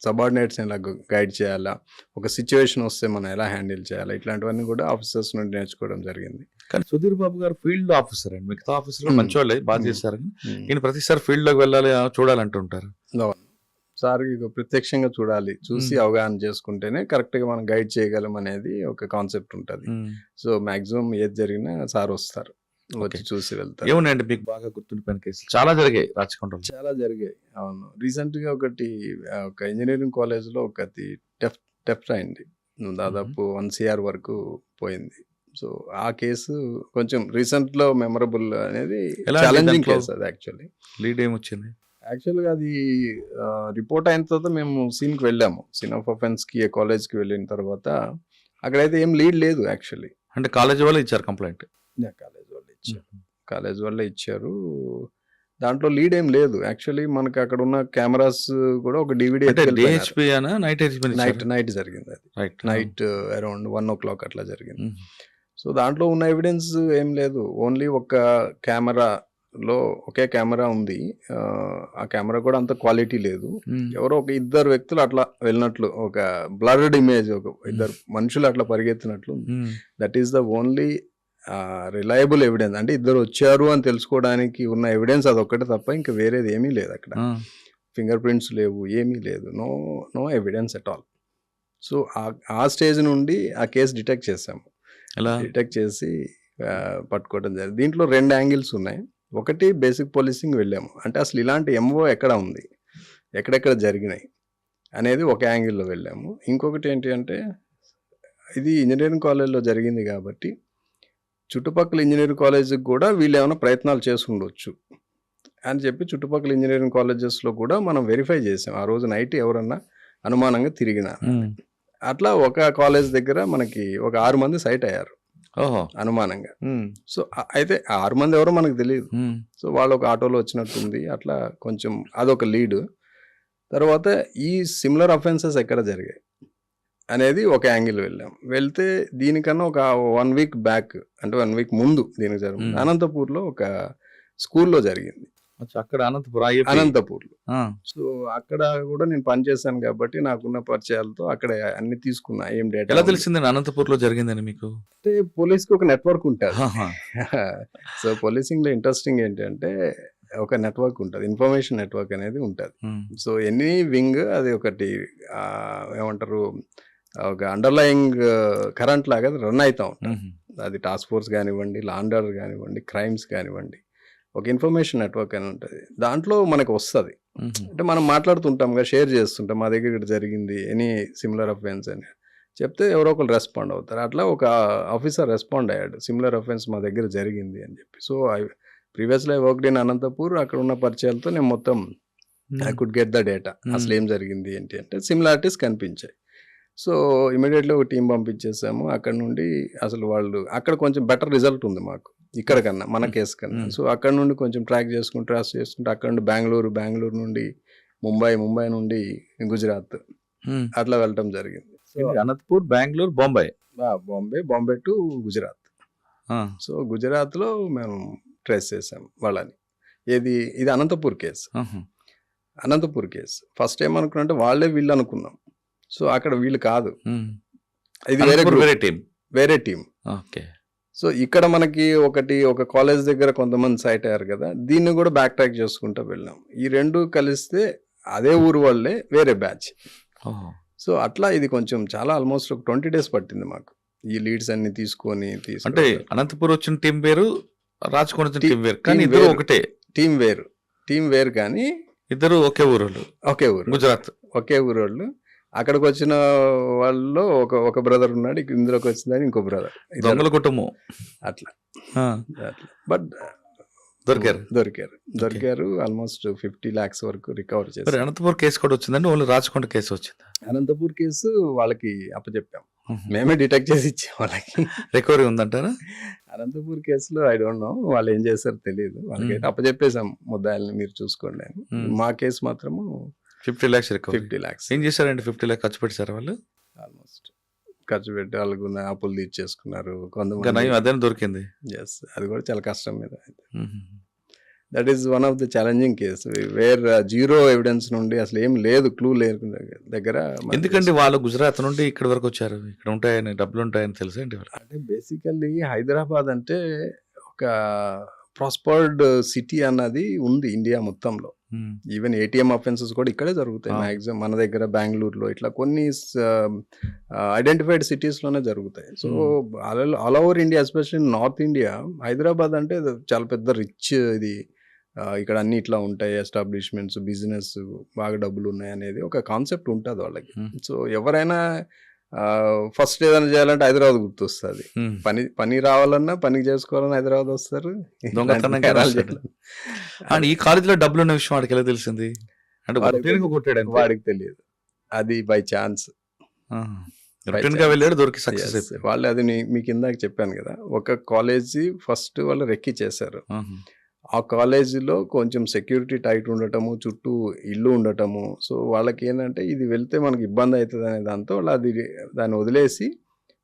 సబార్డినేట్స్ ఎలా గైడ్ చేయాలా, ఒక సిచ్యువేషన్ వస్తే మనం ఎలా హ్యాండిల్ చేయాలా, ఇట్లాంటివన్నీ కూడా ఆఫీసర్స్ నుండి నేర్చుకోవడం జరిగింది. కానీ సుధీర్ బాబు గారు ఫీల్డ్ ఆఫీసర్ అండి, మిగతా ఆఫీసర్లు మంచోళ్ళే, బాగా చేస్తారు. Hmm. ఈయన ప్రతిసారి ఫీల్డ్ లోకి వెళ్ళాలి, చూడాలంటుంటారు. సార్ ఇక ప్రత్యక్షంగా చూడాలి, చూసి అవగాహన చేసుకుంటేనే కరెక్ట్ గా మనం గైడ్ చేయగలం అనేది ఒక కాన్సెప్ట్ ఉంటుంది. సో మాక్సిమం ఏది జరిగినా సార్ వస్తారు, వచ్చి చూసి వెళ్తారు. ఏమున్నాయండి మీకు బాగా గుర్తుండిపోయిన కేసులు? చాలా జరిగాయి రాచకొండలో. చాలా జరిగాయి. అవును, రీసెంట్ గా ఒక ఇంజనీరింగ్ కాలేజ్ లో ఒకటి టెఫ్ట్ అయింది, దాదాపు 1 CR వరకు పోయింది. సో ఆ కేసు కొంచెం రీసెంట్ లో మెమరబుల్ అనేది, ఛాలెంజింగ్ కేసు అది. లీడ్ ఏమొచ్చింది? యాక్చువల్గా అది రిపోర్ట్ అయిన తర్వాత మేము సీన్కి వెళ్ళాము. సీన్ ఆఫ్ అఫెన్స్ కి కాలేజ్కి వెళ్ళిన తర్వాత అక్కడైతే ఏం లీడ్ లేదు యాక్చువల్లీ. అంటే కాలేజ్ వాళ్ళు ఇచ్చారు కంప్లైంట్? కాలేజ్ వాళ్ళే ఇచ్చారు. దాంట్లో లీడ్ ఏం లేదు యాక్చువల్లీ. మనకి అక్కడ ఉన్న కెమెరాస్ కూడా ఒక DVD నైట్ జరిగింది అది. నైట్ అరౌండ్ 1 o'clock అట్లా జరిగింది. సో దాంట్లో ఉన్న ఎవిడెన్స్ ఏం లేదు, ఓన్లీ ఒక కెమెరాలో ఒకే కెమెరా ఉంది. ఆ కెమెరా కూడా అంత క్వాలిటీ లేదు. ఎవరో ఒక ఇద్దరు వ్యక్తులు అట్లా వెళ్ళినట్లు, ఒక బ్లర్డ్ ఇమేజ్, ఒక ఇద్దరు మనుషులు అట్లా పరిగెత్తినట్లు. That is the only reliable evidence. అంటే ఇద్దరు వచ్చారు అని తెలుసుకోవడానికి ఉన్న ఎవిడెన్స్ అదొక్కటే తప్ప ఇంకా వేరేది ఏమీ లేదు అక్కడ. ఫింగర్ ప్రింట్స్ లేవు, ఏమీ లేదు, no evidence at all. So ఆ స్టేజ్ నుండి ఆ కేసు డిటెక్ట్ చేసాము. డిటెక్ట్ చేసి పట్టుకోవడం జరిగింది. దీంట్లో 2 యాంగిల్స్ ఉన్నాయి. ఒకటి బేసిక్ పోలీసింగ్ వెళ్ళాము, అంటే అసలు ఇలాంటి MO ఎక్కడ ఉంది, ఎక్కడెక్కడ జరిగినాయి అనేది ఒక యాంగిల్లో వెళ్ళాము. ఇంకొకటి ఏంటి అంటే, ఇది ఇంజనీరింగ్ కాలేజ్లో జరిగింది కాబట్టి చుట్టుపక్కల ఇంజనీరింగ్ కాలేజీకి కూడా వీళ్ళు ఏమైనా ప్రయత్నాలు చేసి ఉండొచ్చు అని చెప్పి చుట్టుపక్కల ఇంజనీరింగ్ కాలేజెస్లో కూడా మనం వెరిఫై చేసాం. ఆ రోజు నైట్ ఎవరన్నా అనుమానంగా తిరిగిన అట్లా ఒక కాలేజ్ దగ్గర మనకి ఒక 6 మంది సైట్ అయ్యారు అనుమానంగా. సో అయితే 6 మంది ఎవరో మనకు తెలియదు. సో వాళ్ళు ఒక ఆటోలో వచ్చినట్టుంది, అట్లా కొంచెం అదొక లీడ్. తర్వాత ఈ సిమిలర్ అఫెన్సెస్ ఎక్కడ జరిగాయి అనేది ఒక యాంగిల్ వెళ్ళాం. వెళ్తే దీనికన్నా ఒక 1 week బ్యాక్, అంటే 1 week ముందు దీనికి జరిగింది. అనంతపూర్లో ఒక స్కూల్లో జరిగింది. అక్కడ అనంతపూర్లో. సో అక్కడ కూడా నేను పనిచేశాను కాబట్టి నాకున్న పరిచయాలతో అక్కడ అన్ని తీసుకున్నా. ఏం డేటా ఎలా తెలిసిందండి అనంతపూర్లో జరిగిందని మీకు? అంటే పోలీస్కి ఒక నెట్వర్క్ ఉంటుంది. సో పోలీసింగ్ లో ఇంట్రెస్టింగ్ ఏంటంటే ఒక నెట్వర్క్ ఉంటుంది, ఇన్ఫర్మేషన్ నెట్వర్క్ అనేది ఉంటుంది. సో ఎనీ వింగ్ అది ఒకటి ఏమంటారు, ఒక అండర్లయింగ్ కరెంట్ లాగా రన్ అవుతా ఉంటుంది. అది టాస్క్ ఫోర్స్ కానివ్వండి, లా అండ్ ఆర్డర్ కానివ్వండి, క్రైమ్స్ కానివ్వండి, ఒక ఇన్ఫర్మేషన్ నెట్వర్క్ అని ఉంటుంది. దాంట్లో మనకు వస్తుంది, అంటే మనం మాట్లాడుతుంటాం కదా, షేర్ చేస్తుంటాం, మా దగ్గర ఇక్కడ జరిగింది ఎనీ సిమిలర్ అఫెన్స్ అని చెప్తే ఎవరో ఒకరు రెస్పాండ్ అవుతారు. అట్లా ఒక ఆఫీసర్ రెస్పాండ్ అయ్యాడు, సిమిలర్ అఫెన్స్ మా దగ్గర జరిగింది అని చెప్పి. So previously I worked in Anantapur. అక్కడ ఉన్న పరిచయాలతో నేను మొత్తం I could get the data, అసలు ఏం జరిగింది ఏంటి అంటే సిమిలారిటీస్ కనిపించాయి. సో ఇమీడియట్లీ ఒక టీం పంపించేసాము. అక్కడ నుండి అసలు వాళ్ళు అక్కడ కొంచెం బెటర్ రిజల్ట్ ఉంది మాకు ఇక్కడ కన్నా, మన కేసు కన్నా. సో అక్కడ నుండి కొంచెం ట్రాక్ చేసుకుంటూ అక్కడ నుండి బెంగళూరు నుండి ముంబై నుండి గుజరాత్ అట్లా వెళ్ళటం జరిగింది. అనంతపూర్, బెంగళూరు, బాంబే టు గుజరాత్. సో గుజరాత్ లో మేము ట్రేస్ చేసాం వాళ్ళని. ఇది అనంతపూర్ కేసు. ఫస్ట్ ఏం అనుకున్నా వాళ్ళే వీళ్ళు అనుకున్నాం. సో అక్కడ వీళ్ళు కాదు, ఇది వేరే టీం. సో ఇక్కడ మనకి ఒక కాలేజ్ దగ్గర కొంతమంది సైట్ అయ్యారు కదా, దీన్ని కూడా బ్యాక్ ట్రాక్ చేసుకుంటూ వెళ్ళాం. ఈ 2 కలిస్తే అదే ఊరు వాళ్ళే, వేరే బ్యాచ్. సో అట్లా ఇది కొంచెం చాలా ఆల్మోస్ట్ ఒక 20 days పట్టింది మాకు ఈ లీడ్స్ అన్ని తీసుకొని. అంటే అనంతపూర్ వచ్చిన టీం వేరు, రాచకొండ టీం వేరు, కానీ ఇద్దరు ఒకటే. టీం వేరు కానీ ఇద్దరు ఒకే ఊరు గుజరాత్, ఒకే ఊరు వాళ్ళు. అక్కడికి వచ్చిన వాళ్ళు ఒక బ్రదర్ ఉన్నాడు, ఇందులోకి వచ్చిందని ఇంకో బ్రదర్, దొంగల కుటుంబం అట్లా ఆ, అట్లా. బట్ దొరికారు ఆల్మోస్ట్ 50 lakhs వరకు రికవర్ మరి చేశారు. అనంతపూర్ కేసు కూడా వచ్చిందండి, ఓన్లీ రాచకొండ కేసు వచ్చిందా? అనంతపూర్ కేసు వాళ్ళకి అప్పచెప్పాం, మేమే డిటెక్ట్ చేసి ఇచ్చాం వాళ్ళకి. రికవరీ ఉందంటారా? అనంతపూర్ కేసులో ఐ డోంట్ నో వాళ్ళు ఏం చేశారో తెలియదు, వాళ్ళకైతే అప్పచెప్పేసాం ముద్దాయిల్ని మీరు చూసుకోండి అని. మా కేసు మాత్రము 50 lakhs రికవరీ. 50 lakhs ఏం చేశారండి? 50 lakhs ఖర్చు పెట్టారు వాళ్ళు? ఆల్మోస్ట్ ఖర్చు పెట్టి వాళ్ళకు ఉన్న అప్పులు తీర్చేసుకున్నారు ఇంకా కొంతమంది. నయం అదేనా దొరికింది. Yes, అది కూడా చాలా కష్టం మీద. మ్మ్. That is one of the challenging case where zero evidence నుండి అసలు ఏం లేదు, క్లూ లేదు దగ్గర. ఎందుకండి వాళ్ళు గుజరాత్ నుండి ఇక్కడ వరకు వచ్చారు, ఇక్కడ ఉంటాయని డబ్బులు ఉంటాయని తెలుసా అండి వాళ్ళకి? అంటే బేసికల్లీ హైదరాబాద్ అంటే ఒక ప్రాస్పర్డ్ సిటీ అన్నది ఉంది ఇండియా మొత్తంలో. మ్మ్. ఈవెన్ ఏటీఎం అఫెన్సెస్ కూడా ఇక్కడే జరుగుతాయి ఆ. మాక్సిమం. మన దగ్గర బెంగళూరులో ఇట్లా కొన్ని ఐడెంటిఫైడ్ సిటీస్లోనే జరుగుతాయి. So all over India, especially north India, Hyderabad అంటే చాలా పెద్ద రిచ్ ఇది. ఇక్కడ అన్ని ఇట్లా ఉంటాయి, ఎస్టాబ్లిష్మెంట్స్, బిజినెస్, బాగా డబ్బులు ఉన్నాయి అనేది ఒక కాన్సెప్ట్ ఉంటుంది వాళ్ళకి. మ్మ్. సో ఎవరైనా ఫస్ట్ ఏదైనా చేయాలంటే హైదరాబాద్ గుర్తొస్తుంది. మ్మ్. పని రావాలన్నా, పని చేసుకోవాలన్నా హైదరాబాద్ వస్తారు. దొంగతనం ఇలాంటి నేరాలు చేస్తాడు. అండ్ ఈ కాలేజీలో డబ్బులు ఉన్న విషయం వాడికి ఎలా తెలిసింది? అంటే రొటీన్గా కొట్టాడు అంతే. వాడికి తెలియదు, అది బై ఛాన్స్. రొటీన్ గా వెళ్ళాడు, దొరికి సక్సెస్ అయిపోయాడు. వాళ్ళు అది మీకు ఇందాక చెప్పాను కదా, ఒక కాలేజీ ఫస్ట్ వాళ్ళు రెక్కి చేశారు. ఆహా. ఆ కాలేజీలో కొంచెం సెక్యూరిటీ టైట్ ఉండటము, చుట్టూ ఇల్లు ఉండటము. సో వాళ్ళకి ఏంటంటే ఇది వెళ్తే మనకి ఇబ్బంది అవుతుంది అనే దాంతో వాళ్ళు దాన్ని వదిలేసి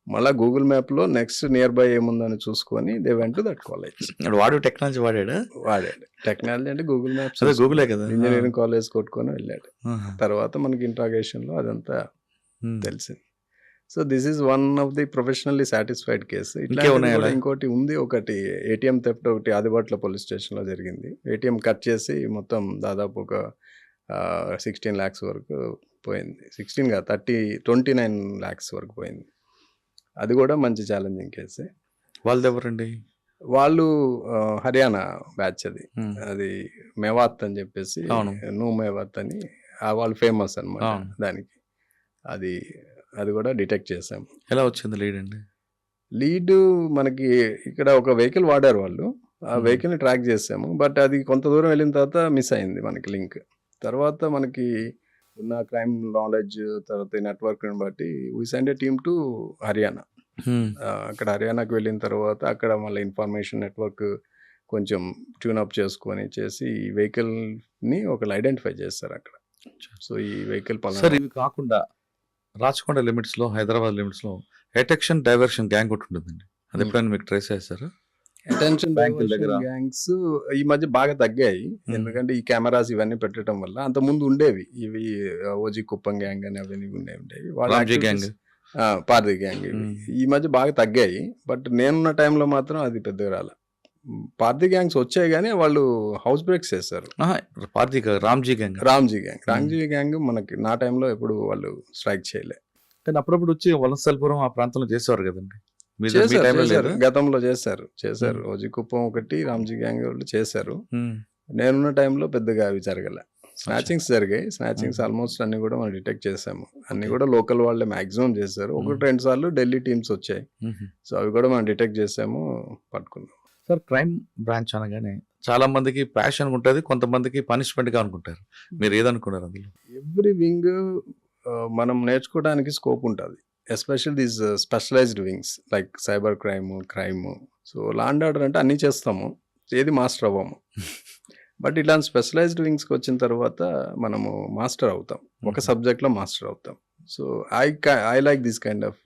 మళ్ళీ గూగుల్ మ్యాప్లో నెక్స్ట్ నియర్ బై ఏముందని చూసుకొని they went to that college. వాడు టెక్నాలజీ వాడాడా? వాడాడు టెక్నాలజీ అంటే గూగుల్ మ్యాప్స్, అదే గూగులే కదా. ఇంజనీరింగ్ కాలేజ్ కొట్టుకొని వెళ్ళాడు. ఆహా. తర్వాత మనకి ఇంట్రాగేషన్లో అదంతా మ్మ్. తెలిసింది. So this is one of the professionally satisfied case. ఇంకేమున్నాయా అలా? ఇంకోటి ఉంది, ఒకటి ఏటీఎం థెఫ్ట్ ఒకటి ఆదిబాట్ల పోలీస్ స్టేషన్లో జరిగింది. ఏటీఎం కట్ చేసి మొత్తం దాదాపు ఒక 16 lakhs వరకు పోయింది. 16 కాదు, 29 lakhs వరకు పోయింది. అది కూడా మంచి ఛాలెంజింగ్ కేసే. వాళ్ళది ఎవరండి? వాళ్ళు హర్యానా బ్యాచ్ అది. మ్మ్. అది మేవాత్ అని చెప్పేసి, అవును. మేవాత్ అని వాళ్ళు ఫేమస్ అన్నమాట అవును. దానికి. అది కూడా డిటెక్ట్ చేసాం. ఎలా వచ్చింది లీడ్ అండి? లీడ్ మనకి ఇక్కడ ఒక వెహికల్ వాడారు వాళ్ళు, ఆ వెహికల్ని ట్రాక్ చేసాము. బట్ అది కొంత దూరం వెళ్ళిన తర్వాత మిస్ అయింది మనకి లింక్. తర్వాత మనకి ఉన్న క్రైమ్ నాలెడ్జ్, తర్వాత ఈ నెట్వర్క్ని బట్టి we send A team to Haryana. మ్మ్. అక్కడ హర్యానాకి వెళ్ళిన తర్వాత అక్కడ మళ్ళీ ఇన్ఫర్మేషన్ నెట్వర్క్ కొంచెం ట్యూన్అప్ చేసుకొని చేసి ఈ వెహికల్ని ఒకళ్ళు ఐడెంటిఫై చేస్తారు అక్కడ. సో ఈ వెహికల్ సార్ ఇవి కాకుండా రాచకొండ లిమిట్స్ లో, హైదరాబాద్ లిమిట్స్ లో అటెక్షన్ డైవర్షన్ గ్యాంగ్ ఒకటి ఉంటుందండి. అది ఎప్పుడైనా మీకు ట్రేస్ చేస్తారా? అటెన్షన్ బ్యాంకుల దగ్గర. గ్యాంగ్స్ ఈ మధ్య బాగా తగ్గాయి. ఎందుకంటే ఈ కెమెరాస్ ఇవన్నీ పెట్టడం వల్ల. అంత ముందు ఉండేవి ఇవి, ఓజీ కుప్పం గ్యాంగ్ అని అవన్నీ ఉండేవి. రామ్జీ గ్యాంగ్, పార్ది గ్యాంగ్ ఇవి ఈ మధ్య బాగా తగ్గాయి. బట్ నేనున్న టైంలో మాత్రం అది పెద్దగా రాలే. పార్ది గ్యాంగ్స్ వచ్చాయి కానీ వాళ్ళు హౌస్ బ్రేక్స్ చేశారు. Party Ramji gang. Ramji gang మనకి నా టైంలో ఎప్పుడు వాళ్ళు స్ట్రైక్ చేయలే. కానీ అప్పుడప్పుడు వచ్చి వలసల్పురం ఆ ప్రాంతంలో చేసేవారు కదండి. మీ టైంలో లేదు? గతంలో చేశారు. ఓజీ కుప్పం ఒకటి, రామ్జీ గ్యాంగ్ వాళ్ళు చేశారు. నేనున్న టైంలో పెద్దగా అవి జరగలే. స్నాచింగ్స్ జరిగాయి. స్నాచింగ్స్ ఆల్మోస్ట్ అన్ని కూడా మనం డిటెక్ట్ చేసాము. అన్ని కూడా లోకల్ వాళ్ళే మాక్సిమం చేశారు. 1-2 సార్లు ఢిల్లీ టీమ్స్ వచ్చాయి. సో అవి కూడా మనం డిటెక్ట్ చేసాము, పట్టుకున్నాం. సార్ క్రైమ్ బ్రాంచ్ అనగానే చాలా మందికి ప్యాషన్ ఉంటుంది, కొంతమందికి పనిష్మెంట్ గా అనుకుంటారు. మీరు ఏదనుకున్నారు అందులో? ఎవ్రీ వింగ్ మనం నేర్చుకోవడానికి స్కోప్ ఉంటుంది. Especial these specialized wings like cyber crime. So law and order అంటే అన్నీ చేస్తాము, ఏది మాస్టర్ అవ్వము. బట్ ఇలాంటి స్పెషలైజ్డ్ వింగ్స్కి వచ్చిన తర్వాత మనము మాస్టర్ అవుతాం, ఒక సబ్జెక్ట్లో మాస్టర్ అవుతాం. So I like this kind of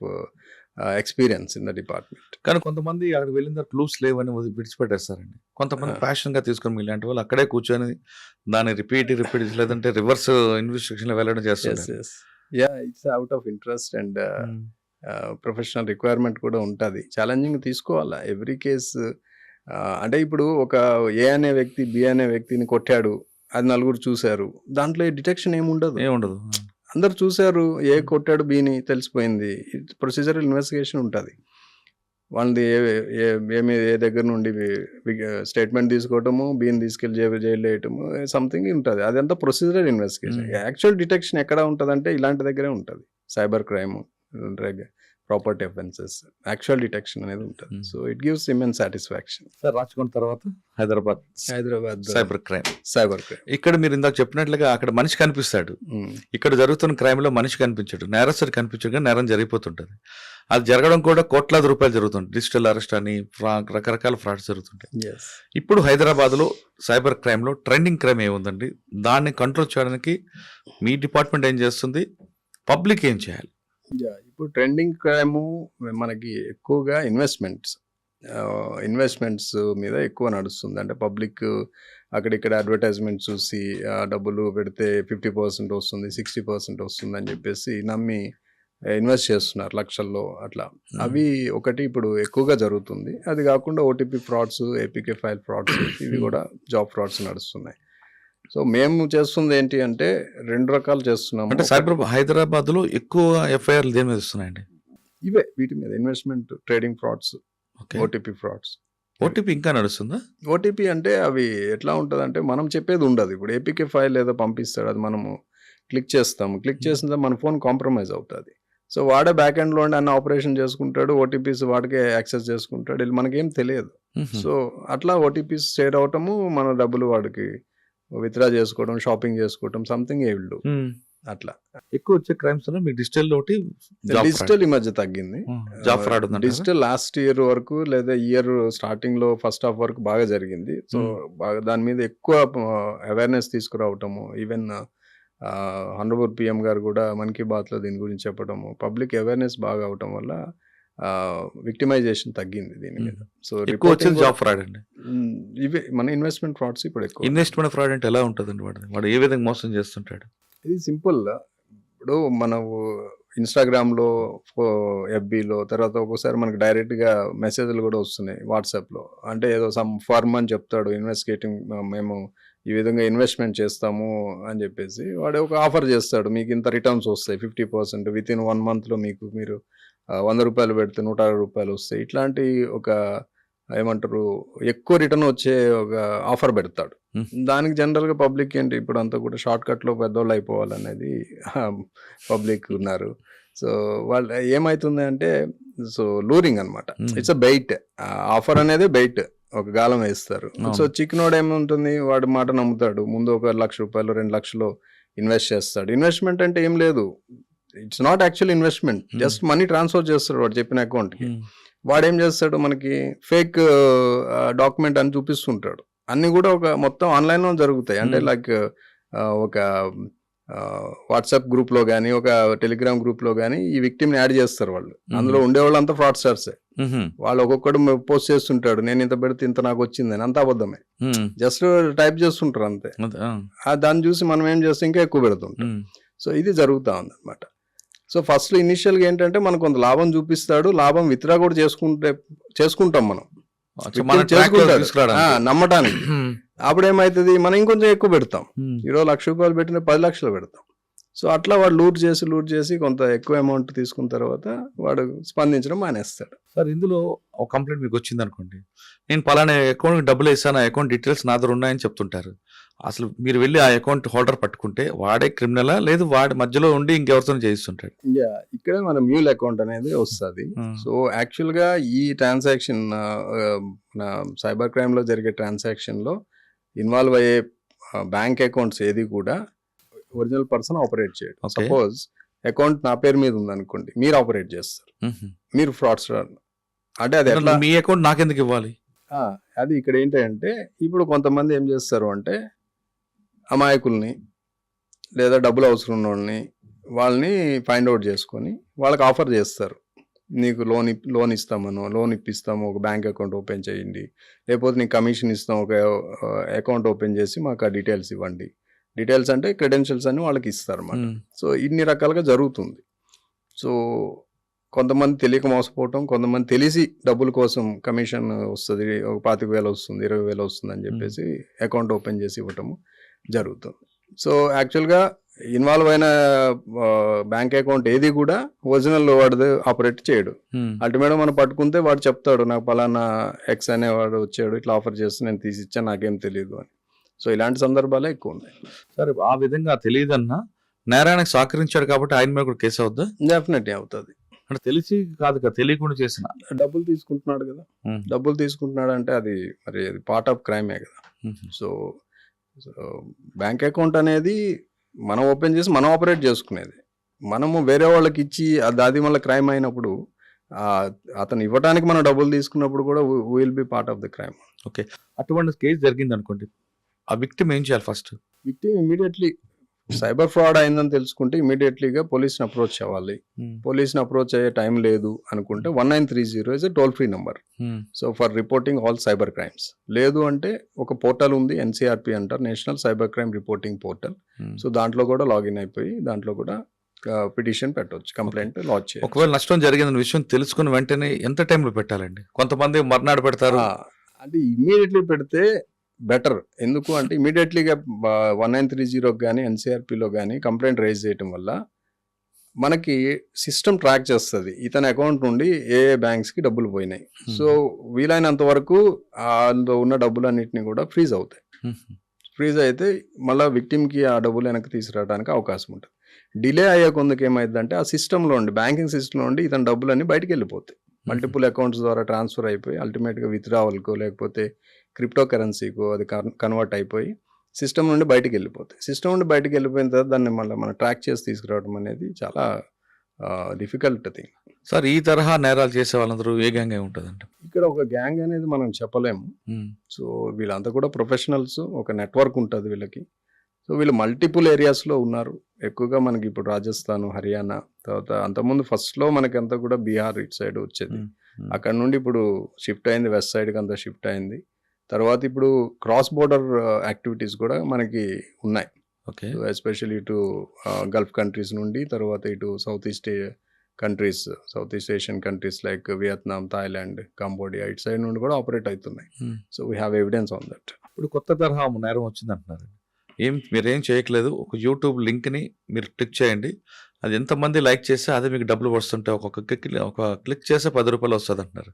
experience in the department. కానీ కొంతమంది అక్కడికి వెళ్ళిన తర్వాత క్లూస్ లేవని విడిచిపెట్టేస్తారండి. కొంతమంది ప్యాషన్ గా తీసుకొని ఇలాంటి వాళ్ళు అక్కడే కూర్చొని దాన్ని రిపీట్ లేదంటే రివర్స్ ఇన్వెస్టిగేషన్ వెళ్ళడం చేస్తారు. It's out of interest and professional requirement కూడా ఉంటుంది. ఛాలెంజింగ్ తీసుకోవాలా ఎవ్రీ కేసు. అంటే ఇప్పుడు ఒక ఏ అనే వ్యక్తి బి అనే వ్యక్తిని కొట్టాడు, అది నలుగురు చూశారు, దాంట్లో డిటెక్షన్ ఏముండదు. అందరు చూశారు, ఏ కొట్టాడు బిని తెలిసిపోయింది, ప్రొసీజరల్ ఇన్వెస్టిగేషన్ ఉంటుంది. వాళ్ళది ఏ దగ్గర నుండి స్టేట్మెంట్ తీసుకోవటము, బిని తీసుకెళ్ళి జైల్లో వేయటము సంథింగ్ ఉంటుంది. అదంతా ప్రొసీజరల్ ఇన్వెస్టిగేషన్. యాక్చువల్ డిటెక్షన్ ఎక్కడ ఉంటుందంటే ఇలాంటి దగ్గరే ఉంటుంది. Cyber crime, property offences, actual detection అనేది ఉంటుంది. So it gives immense satisfaction. Sir రాచుకున్న తర్వాత హైదరాబాద్ సైబర్ క్రైమ్. ఇక్కడ మీరు ఇందాక చెప్పినట్లుగా అక్కడ మనిషి కనిపిస్తాడు, ఇక్కడ జరుగుతున్న క్రైమ్ లో మనిషి కనిపించాడు, నేరస్తుడు కనిపించాడు, కానీ నేరం జరిగిపోతుంటది. అది జరగడం కూడా కోట్లాది రూపాయలు జరుగుతుంది. డిజిటల్ అరెస్ట్ అని రకరకాల ఫ్రాడ్స్ జరుగుతుంటాయి. ఇప్పుడు హైదరాబాద్ లో సైబర్ క్రైమ్ లో ట్రెండింగ్ క్రైమ్ ఏముందండి? దాన్ని కంట్రోల్ చేయడానికి మీ డిపార్ట్మెంట్ ఏం చేస్తుంది, పబ్లిక్ ఏం చేయాలి? ఇప్పుడు ట్రెండింగ్ క్రైమ్ మనకి ఎక్కువగా ఇన్వెస్ట్మెంట్స్ మీద ఎక్కువ నడుస్తుంది. అంటే పబ్లిక్ అక్కడిక్కడ అడ్వర్టైజ్మెంట్ చూసి డబ్బులు పెడితే 50% వస్తుంది, 60% వస్తుంది అని చెప్పేసి నమ్మి ఇన్వెస్ట్ చేస్తున్నారు లక్షల్లో అట్లా. అవి ఒకటి ఇప్పుడు ఎక్కువగా జరుగుతుంది. అది కాకుండా OTP frauds, APK file frauds, ఇవి కూడా జాబ్ ఫ్రాడ్స్ నడుస్తున్నాయి. సో మేము చేస్తుంది ఏంటి అంటే 2 రకాలు చేస్తున్నాము. అంటే హైదరాబాద్ లో ఎక్కువ ఎఫ్ఐఆర్లు దేని మీద వస్తున్నాయండి? ఇవే వీటి మీద investment, trading frauds, OTP frauds. OTP ఇంకా నడుస్తుందా? ఓటీపీ అంటే అవి ఎట్లా ఉంటుంది అంటే మనం చెప్పేది ఉండదు. ఇప్పుడు ఏపీకే ఫైల్ ఏదో పంపిస్తాడు, అది మనము క్లిక్ చేస్తాము. క్లిక్ చేసిన మన ఫోన్ కాంప్రమైజ్ అవుతుంది. సో వాడే బ్యాక్ ఎండ్లో ఉండి అన్న ఆపరేషన్ చేసుకుంటాడు, ఓటీపీస్ వాడికే యాక్సెస్ చేసుకుంటాడు, ఇది మనకేం తెలియదు. సో అట్లా ఓటీపీస్ షేర్ అవటము, మన డబ్బులు వాడికి విత్డ్రా చేసుకోవడం, షాపింగ్ చేసుకోవడం, సంథింగ్ ఏ విల్ డూ. అట్లా ఎక్కువ వచ్చే క్రైమ్స్ లో మీకు డిజిటల్ ఒకటి, డిజిటల్ ఈ మధ్య తగ్గింది. Job fraud digital last year వరకు లేదా ఇయర్ స్టార్టింగ్ లో ఫస్ట్ హాఫ్ వరకు బాగా జరిగింది. సో బాగా దాని మీద ఎక్కువ అవేర్నెస్ తీసుకురావటము, ఈవెన్ హానరబుల్ పిఎం గారు కూడా మన్ కీ బాత్ లో దీని గురించి చెప్పడము, పబ్లిక్ అవేర్నెస్ బాగా అవటం వల్ల విక్టిమైజేషన్ తగ్గింది దీని మీద. సో ఎక్కువ వచ్చేది జాబ్ ఫ్రాడ్ అండి. ఇవే మన ఇన్వెస్ట్మెంట్ ఫ్రాడ్స్ ఇప్పుడు ఎక్కువ. ఇన్వెస్ట్మెంట్ ఫ్రాడ్ అంటే ఎలా ఉంటుందండి? వాడు ఏ విధంగా మోసం చేస్తుంటాడు? ఇది సింపుల్. ఇప్పుడు మనం ఇన్స్టాగ్రామ్లో, ఎఫ్బీలో, తర్వాత ఒక్కోసారి మనకు డైరెక్ట్గా మెసేజ్లు కూడా వస్తున్నాయి వాట్సాప్లో. అంటే ఏదో సమ్ ఫర్మ్ అని చెప్తాడు, ఇన్వెస్టిగేటింగ్ మేము ఈ విధంగా ఇన్వెస్ట్మెంట్ చేస్తాము అని చెప్పేసి వాడు ఒక ఆఫర్ చేస్తాడు. మీకు ఇంత రిటర్న్స్ వస్తాయి 50%, విత్ ఇన్ 1 monthలో మీరు 100 రూపాయలు పెడితే 160 రూపాయలు వస్తాయి. ఇట్లాంటి ఒక ఏమంటారు ఎక్కువ రిటర్న్ వచ్చే ఒక ఆఫర్ పెడతాడు. దానికి జనరల్గా పబ్లిక్ ఏంటి ఇప్పుడు అంతా కూడా షార్ట్ కట్లో పెద్దోళ్ళు అయిపోవాలనేది పబ్లిక్ ఉన్నారు. సో వాళ్ళు ఏమవుతుంది అంటే సో లూరింగ్ అనమాట. It's a bait. ఆఫర్ అనేది బెయిట్, ఒక గాలం వేస్తారు. సో చిక్నోడ్ ఏముంటుంది, వాడి మాట నమ్ముతాడు. ముందు ఒక 1,00,000 రూపాయలు 2 లక్షలు ఇన్వెస్ట్ చేస్తాడు. ఇన్వెస్ట్మెంట్ అంటే ఏం లేదు, it's not actual investment, just money transfer చేస్తాడు వాడు చెప్పిన అకౌంట్కి. వాడు ఏం చేస్తాడు, మనకి ఫేక్ డాక్యుమెంట్ అని చూపిస్తుంటాడు. అన్ని కూడా ఒక మొత్తం ఆన్లైన్లో జరుగుతాయి. అంటే లైక్ ఒక వాట్సాప్ గ్రూప్లో కానీ, ఒక టెలిగ్రామ్ గ్రూప్లో కానీ ఈ విక్టిమ్ని యాడ్ చేస్తారు వాళ్ళు. అందులో ఉండేవాళ్ళు అంతా ఫ్రాడ్స్టర్సే. వాళ్ళు ఒక్కొక్కడు పోస్ట్ చేస్తుంటాడు, నేను ఇంత పెడితే ఇంత నాకు వచ్చిందని. అంత అబద్ధమే, జస్ట్ టైప్ చేస్తుంటారు అంతే. దాన్ని చూసి మనం ఏం చేస్తాం, ఇంకా ఎక్కువ పెడుతుంటాం. సో ఇది జరుగుతూ ఉంది అనమాట. సో ఫస్ట్ ఇనిషియల్గా ఏంటంటే మనకు కొంత లాభం చూపిస్తాడు, లాభం విత్డ్రా కూడా చేసుకుంటాం మనం నమ్మటానికి. అప్పుడు ఏమవుతుంది, మనం ఇంకొంచెం ఎక్కువ పెడతాం. ఈరోజు 1,00,000 రూపాయలు పెట్టిన 10 లక్షలు పెడతాం. సో అట్లా వాడు లూట్ చేసి కొంత ఎక్కువ అమౌంట్ తీసుకున్న తర్వాత వాడు స్పందించడం మానేస్తాడు. సార్ ఇందులో ఒక కంప్లైంట్ మీకు వచ్చింది అనుకోండి, నేను పలానా అకౌంట్కి డబ్బులు వేసాను, ఆ అకౌంట్ డీటెయిల్స్ నా దగ్గర ఉన్నాయని చెప్తుంటారు. అసలు మీరు వెళ్ళి ఆ అకౌంట్ హోల్డర్ పట్టుకుంటే వాడే క్రిమినలా, లేదు వాడి మధ్యలో ఉండి ఇంకెవరితో చేయిస్తుంటాడు? ఇక్కడ మన మ్యూల్ అకౌంట్ అనేది వస్తుంది. సో యాక్చువల్గా ఈ ట్రాన్సాక్షన్ సైబర్ క్రైమ్లో జరిగే ట్రాన్సాక్షన్లో ఇన్వాల్వ్ అయ్యే బ్యాంక్ అకౌంట్స్ ఏది కూడా ఒరిజినల్ పర్సన్ ఆపరేట్ చేయడం. సపోజ్ అకౌంట్ నా పేరు మీద ఉంది అనుకోండి, మీరు ఆపరేట్ చేస్తారు, మీరు ఫ్రాడ్స్టర్. అంటే అది ఎట్లా, మీ అకౌంట్ నాకెందుకు ఇవ్వాలి? అది ఇక్కడ ఏంటంటే ఇప్పుడు కొంతమంది ఏం చేస్తారు అంటే అమాయకుల్ని లేదా డబ్బులు అవసరం ఉన్న వాళ్ళని ఫైండ్ అవుట్ చేసుకొని వాళ్ళకి ఆఫర్ చేస్తారు. నీకు లోన్ ఇస్తామను, లోన్ ఇప్పిస్తాము, ఒక బ్యాంక్ అకౌంట్ ఓపెన్ చేయండి, లేకపోతే నీకు కమిషన్ ఇస్తాం, ఒక అకౌంట్ ఓపెన్ చేసి మాకు ఆ డీటెయిల్స్ ఇవ్వండి. డీటెయిల్స్ అంటే క్రెడెన్షియల్స్ అని వాళ్ళకి ఇస్తారు అన్నమాట. సో ఇన్ని రకాలుగా జరుగుతుంది. సో కొంతమంది తెలియక మోసపోవటం, కొంతమంది తెలిసి డబ్బుల కోసం కమిషన్ వస్తుంది, ఒక 25,000 వస్తుంది, 20,000 వస్తుంది అని చెప్పేసి అకౌంట్ ఓపెన్ చేసి ఇవ్వటము జరుగుతుంది. సో యాక్చువల్గా ఇన్వాల్వ్ అయిన బ్యాంక్ అకౌంట్ ఏది కూడా ఒరిజినల్ వాడు ఆపరేట్ చేయడు. అల్టిమేట్ మనం పట్టుకుంటే వాడు చెప్తాడు, నాకు పలానా ఎక్స్ అనేవాడు వచ్చాడు, ఇట్లా ఆఫర్ చేస్తే నేను తీసి ఇచ్చాను, నాకేం తెలియదు అని. సో ఇలాంటి సందర్భాలే ఎక్కువ ఉన్నాయి. సరే, ఆ విధంగా తెలియదన్నా నేరానికి సహకరించాడు కాబట్టి ఆయన మీద కూడా కేసు అవుద్దా? డెఫినెట్లీ అవుతుంది. అంటే తెలిసి కాదు కదా, తెలియకుండా చేసిన డబ్బులు తీసుకుంటున్నాడు కదా, డబ్బులు తీసుకుంటున్నాడు అంటే అది మరి అది పార్ట్ ఆఫ్ క్రైమే కదా. సో బ్యాంక్ అకౌంట్ అనేది మనం ఓపెన్ చేసి మనం ఆపరేట్ చేసుకునేది, మనము వేరే వాళ్ళకి ఇచ్చి అది మళ్ళీ క్రైమ్ అయినప్పుడు అతను ఇవ్వడానికి మనం డబ్బులు తీసుకున్నప్పుడు కూడా will be part of the crime. Okay, అటువంటి కేసు జరిగింది అనుకోండి, ఆ విక్టిమ్ ఏం చేయాలి? First victim immediately cyber fraud అయిందని తెలుసుకుంటే ఇమీడియట్లీగా పోలీస్ని అప్రోచ్ అవ్వాలి. పోలీస్ని అప్రోచ్ అయ్యే టైం లేదు అనుకుంటే 1930 is a toll free number. So for reporting all cyber crimes. లేదు అంటే ఒక పోర్టల్ ఉంది, NCRP అంటారు, national cyber crime reporting portal. So దాంట్లో కూడా లాగిన్ అయిపోయి దాంట్లో కూడా పిటిషన్ పెట్టవచ్చు, కంప్లైంట్ లాడ్జ్ చేయాలి. ఒకవేళ నష్టం జరిగిందన్న విషయం తెలుసుకున్న వెంటనే ఎంత టైంలో పెట్టాలండి? కొంతమంది మర్నాడు పెడతారు. అంటే ఇమీడియట్లీ పెడితే బెటర్. ఎందుకు అంటే ఇమీడియట్లీగా 1930 కానీ NCRPలో కానీ కంప్లైంట్ రైజ్ చేయటం వల్ల మనకి సిస్టమ్ ట్రాక్ చేస్తుంది ఇతని అకౌంట్ నుండి ఏ బ్యాంక్స్కి డబ్బులు పోయినాయి. సో వీలైనంత వరకు అందులో ఉన్న డబ్బులన్నింటినీ కూడా ఫ్రీజ్ అవుతాయి. ఫ్రీజ్ అయితే మళ్ళీ విక్టిమ్కి ఆ డబ్బులు వెనక్కి తీసుకురావడానికి అవకాశం ఉంటుంది. డిలే అయ్యే కొందుకు ఏమైందంటే ఆ సిస్టంలో ఉండి, బ్యాంకింగ్ సిస్టంలో ఉండి ఇతని డబ్బులన్నీ బయటికి వెళ్ళిపోతాయి. మల్టిపుల్ అకౌంట్స్ ద్వారా ట్రాన్స్ఫర్ అయిపోయి అల్టిమేట్గా విత్డ్రావల్కో లేకపోతే క్రిప్టో కరెన్సీకో అది కన్వర్ట్ అయిపోయి సిస్టమ్ నుండి బయటికి వెళ్ళిపోతాయి. సిస్టమ్ నుండి బయటికి వెళ్ళిపోయిన తర్వాత దాన్ని మళ్ళీ మనం ట్రాక్ చేసి తీసుకురావడం అనేది చాలా డిఫికల్ట్ థింగ్. సార్, ఈ తరహా నేరాలు చేసే వాళ్ళందరూ ఏ గ్యాంగ్ అయి ఉంటుందంట? ఇక్కడ ఒక గ్యాంగ్ అనేది మనం చెప్పలేము. సో వీళ్ళంతా కూడా ప్రొఫెషనల్స్, ఒక నెట్వర్క్ ఉంటుంది వీళ్ళకి. సో వీళ్ళు మల్టిపుల్ ఏరియాస్లో ఉన్నారు. ఎక్కువగా మనకి ఇప్పుడు రాజస్థాన్, హర్యానా, తర్వాత అంతకుముందు ఫస్ట్లో మనకంతా కూడా బీహార్ ఇటు సైడ్ వచ్చేది. అక్కడ నుండి ఇప్పుడు షిఫ్ట్ అయింది, వెస్ట్ సైడ్కి అంతా షిఫ్ట్ అయింది. తర్వాత ఇప్పుడు క్రాస్ బోర్డర్ యాక్టివిటీస్ కూడా మనకి ఉన్నాయి. ఓకే, ఎస్పెషల్లీ ఇటు గల్ఫ్ కంట్రీస్ నుండి, తర్వాత ఇటు south east Asian countries like Vietnam, Thailand, Cambodia ఇటు సైడ్ నుండి కూడా ఆపరేట్ అవుతున్నాయి. So we have evidence on that. ఇప్పుడు కొత్త తరహా నేరం వచ్చింది అంటున్నారు. మీరేం చేయట్లేదు, ఒక యూట్యూబ్ లింక్ని మీరు క్లిక్ చేయండి, అది ఎంతమంది లైక్ చేస్తే అదే మీకు డబ్బులు వస్తుంటాయి. ఒక క్లిక్ చేస్తే 10 రూపాయలు వస్తుంది అంటున్నారు.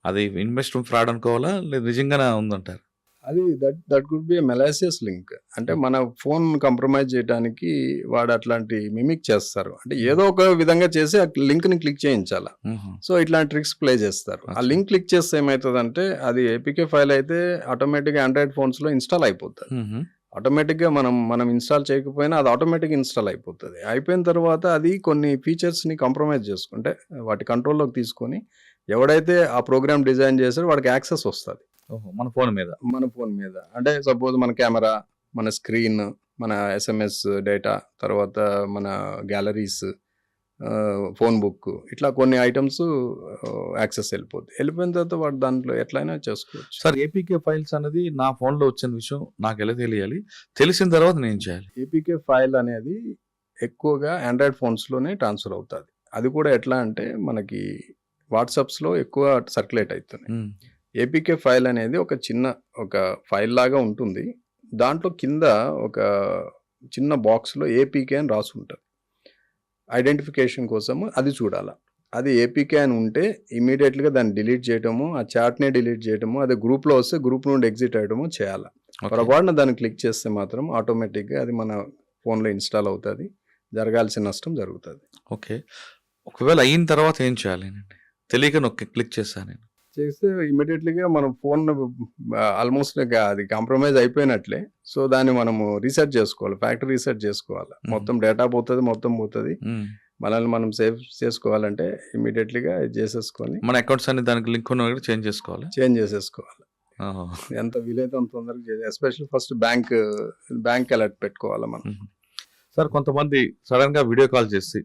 అది ఇన్వెస్ట్మెంట్ ఫ్రాడ్ అనుకోవాలా, లేదు నిజంగానే ఉందంటారు? అది దట్ కుడ్ బి మెలాసియస్ లింక్. అంటే మన ఫోన్ కంప్రమైజ్ చేయడానికి వాడు అట్లాంటి మిమిక్ చేస్తారు. అంటే ఏదో ఒక విధంగా చేసి ఆ లింక్ని క్లిక్ చేయించాలి. సో ఇట్లాంటి ట్రిక్స్ ప్లే చేస్తారు. ఆ లింక్ క్లిక్ చేస్తే ఏమవుతుందంటే అది APK ఫైల్ అయితే ఆటోమేటిక్గా ఆండ్రాయిడ్ ఫోన్స్లో ఇన్స్టాల్ అయిపోతుంది. ఆటోమేటిక్గా మనం ఇన్స్టాల్ చేయకపోయినా అది ఆటోమేటిక్గా ఇన్స్టాల్ అయిపోతుంది. అయిపోయిన తర్వాత అది కొన్ని ఫీచర్స్ని కాంప్రమైజ్ చేసుకుంటే వాటి కంట్రోల్లోకి తీసుకొని ఎవడైతే ఆ ప్రోగ్రామ్ డిజైన్ చేశారో వాడికి యాక్సెస్ వస్తుంది మన ఫోన్ మీద. అంటే సపోజ్ మన కెమెరా, మన స్క్రీన్, మన SMS డేటా, తర్వాత మన గ్యాలరీస్, ఫోన్ బుక్, ఇట్లా కొన్ని ఐటమ్స్ యాక్సెస్ వెళ్ళిపోయిన తర్వాత వాడు దాంట్లో ఎట్లయినా చేసుకోవచ్చు. సార్, APK ఫైల్స్ అనేది నా ఫోన్లో వచ్చిన విషయం నాకు ఎలా తెలియాలి? తెలిసిన తర్వాత నేను చేయాలి? APK ఫైల్ అనేది ఎక్కువగా ఆండ్రాయిడ్ ఫోన్స్లోనే ట్రాన్స్ఫర్ అవుతుంది. అది కూడా ఎట్లా అంటే మనకి వాట్సాప్స్లో ఎక్కువ సర్క్యులేట్ అవుతుంది. APK ఫైల్ అనేది ఒక ఫైల్ లాగా ఉంటుంది. దాంట్లో కింద ఒక చిన్న బాక్స్లో APK అని రాసి ఉంటుంది. ఐడెంటిఫికేషన్ కోసము అది చూడాలి. అది APK అని ఉంటే ఇమీడియట్గా దాన్ని డిలీట్ చేయటము, ఆ చాట్నే డిలీట్ చేయటము, అదే గ్రూప్లో వస్తే గ్రూప్ నుండి ఎగ్జిట్ అయ్యడము చేయాలి. పొరపాటున దాన్ని క్లిక్ చేస్తే మాత్రం ఆటోమేటిక్గా అది మన ఫోన్లో ఇన్స్టాల్ అవుతుంది, జరగాల్సిన నష్టం జరుగుతుంది. ఓకే, ఒకవేళ అయిన తర్వాత ఏం చేయాలి? తెలియక క్లిక్ చేస్తాను చేస్తే ఇమీడియట్లీగా మనం ఫోన్ ఆల్మోస్ట్ అది కాంప్రమైజ్ అయిపోయినట్లే. సో దాన్ని మనము రీసెట్ చేసుకోవాలి, ఫ్యాక్టరీ రీసెట్ చేసుకోవాలి. మొత్తం డేటా పోతుంది. మనల్ని మనం సేవ్ చేసుకోవాలంటే ఇమీడియట్లీగా చేసేసుకొని మన అకౌంట్స్ అన్ని దానికి లింక్ ఉన్న చేంజ్ చేసేసుకోవాలి. ఎంత వీలైతే అంత తొందరగా చేయాలి. ఎస్పెషల్లీ ఫస్ట్ బ్యాంక్ అలర్ట్ పెట్టుకోవాలి మనం. సార్, కొంతమంది సడన్ గా వీడియో కాల్ చేసి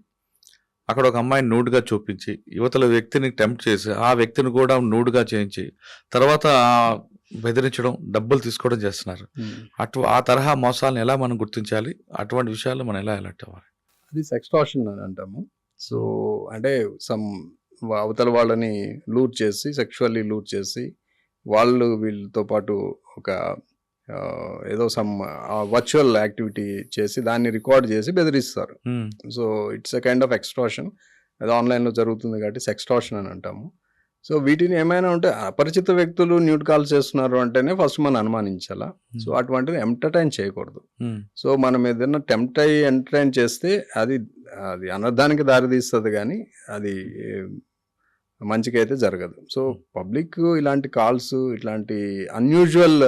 అక్కడ ఒక అమ్మాయిని నూడ్గా చూపించి యువతల వ్యక్తిని టెంప్ట్ చేసి ఆ వ్యక్తిని కూడా నూడ్గా చేయించి తర్వాత బెదిరించడం, డబ్బులు తీసుకోవడం చేస్తున్నారు. ఆ తరహా మోసాలను ఎలా మనం గుర్తించాలి? అటువంటి విషయాలు మనం ఎలా అలర్ట్ అవ్వాలి? అది సెక్స్టార్షన్ అని అంటాము. సో అంటే అవతల వాళ్ళని సెక్షువల్లీ లూట్ చేసి వీళ్ళతో పాటు ఒక ఏదో సమ్ వర్చువల్ యాక్టివిటీ చేసి దాన్ని రికార్డ్ చేసి బెదిరిస్తారు. So it's a kind of extortion. అది ఆన్లైన్లో జరుగుతుంది కాబట్టి సెక్స్ట్రాషన్ అని అంటాము. సో వీటిని ఏమైనా ఉంటే అపరిచిత వ్యక్తులు న్యూడ్ కాల్స్ చేస్తున్నారు అంటేనే ఫస్ట్ మనం అనుమానించాలా. సో అటువంటిది ఎంటర్టైన్ చేయకూడదు. సో మనం ఏదైనా ఎంటర్టైన్ చేస్తే అది అనర్థానికి దారితీస్తుంది, కానీ అది మంచికైతే జరగదు. సో పబ్లిక్ ఇలాంటి కాల్స్, ఇట్లాంటి అన్యూజువల్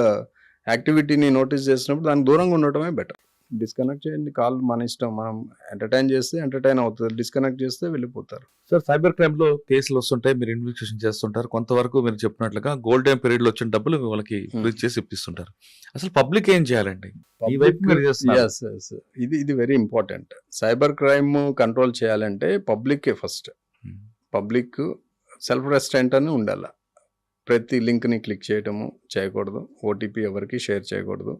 యాక్టివిటీని నోటీస్ చేసినప్పుడు దానికి దూరంగా ఉండటమే బెటర్. డిస్కనెక్ట్ చేయండి, కాల్ మన ఇష్టం. మనం ఎంటర్టైన్ చేస్తే ఎంటర్టైన్ అవుతుంది, డిస్కనెక్ట్ చేస్తే వెళ్ళిపోతారు. సార్, సైబర్ క్రైమ్ లో కేసులు వస్తుంటాయి, మీరు ఇన్వెస్టిగేషన్ చేస్తుంటారు. కొంతవరకు మీరు చెప్పినట్లుగా గోల్డెన్ పీరియడ్ లో వచ్చిన డబ్బులు వాళ్ళకి ఫ్రీజ్ చేసి ఇప్పిస్తుంటారు. అసలు పబ్లిక్ ఏం చేయాలండి? ఈ వైపు మీరు చేస్తున్నారు. ఇది very important. Cyber crime control చేయాలంటే public first. Public self restraint అని ఉండాలి. ప్రతి లింక్ని క్లిక్ చేయకూడదు. ఓటీపీ ఎవరికి షేర్ చేయకూడదు.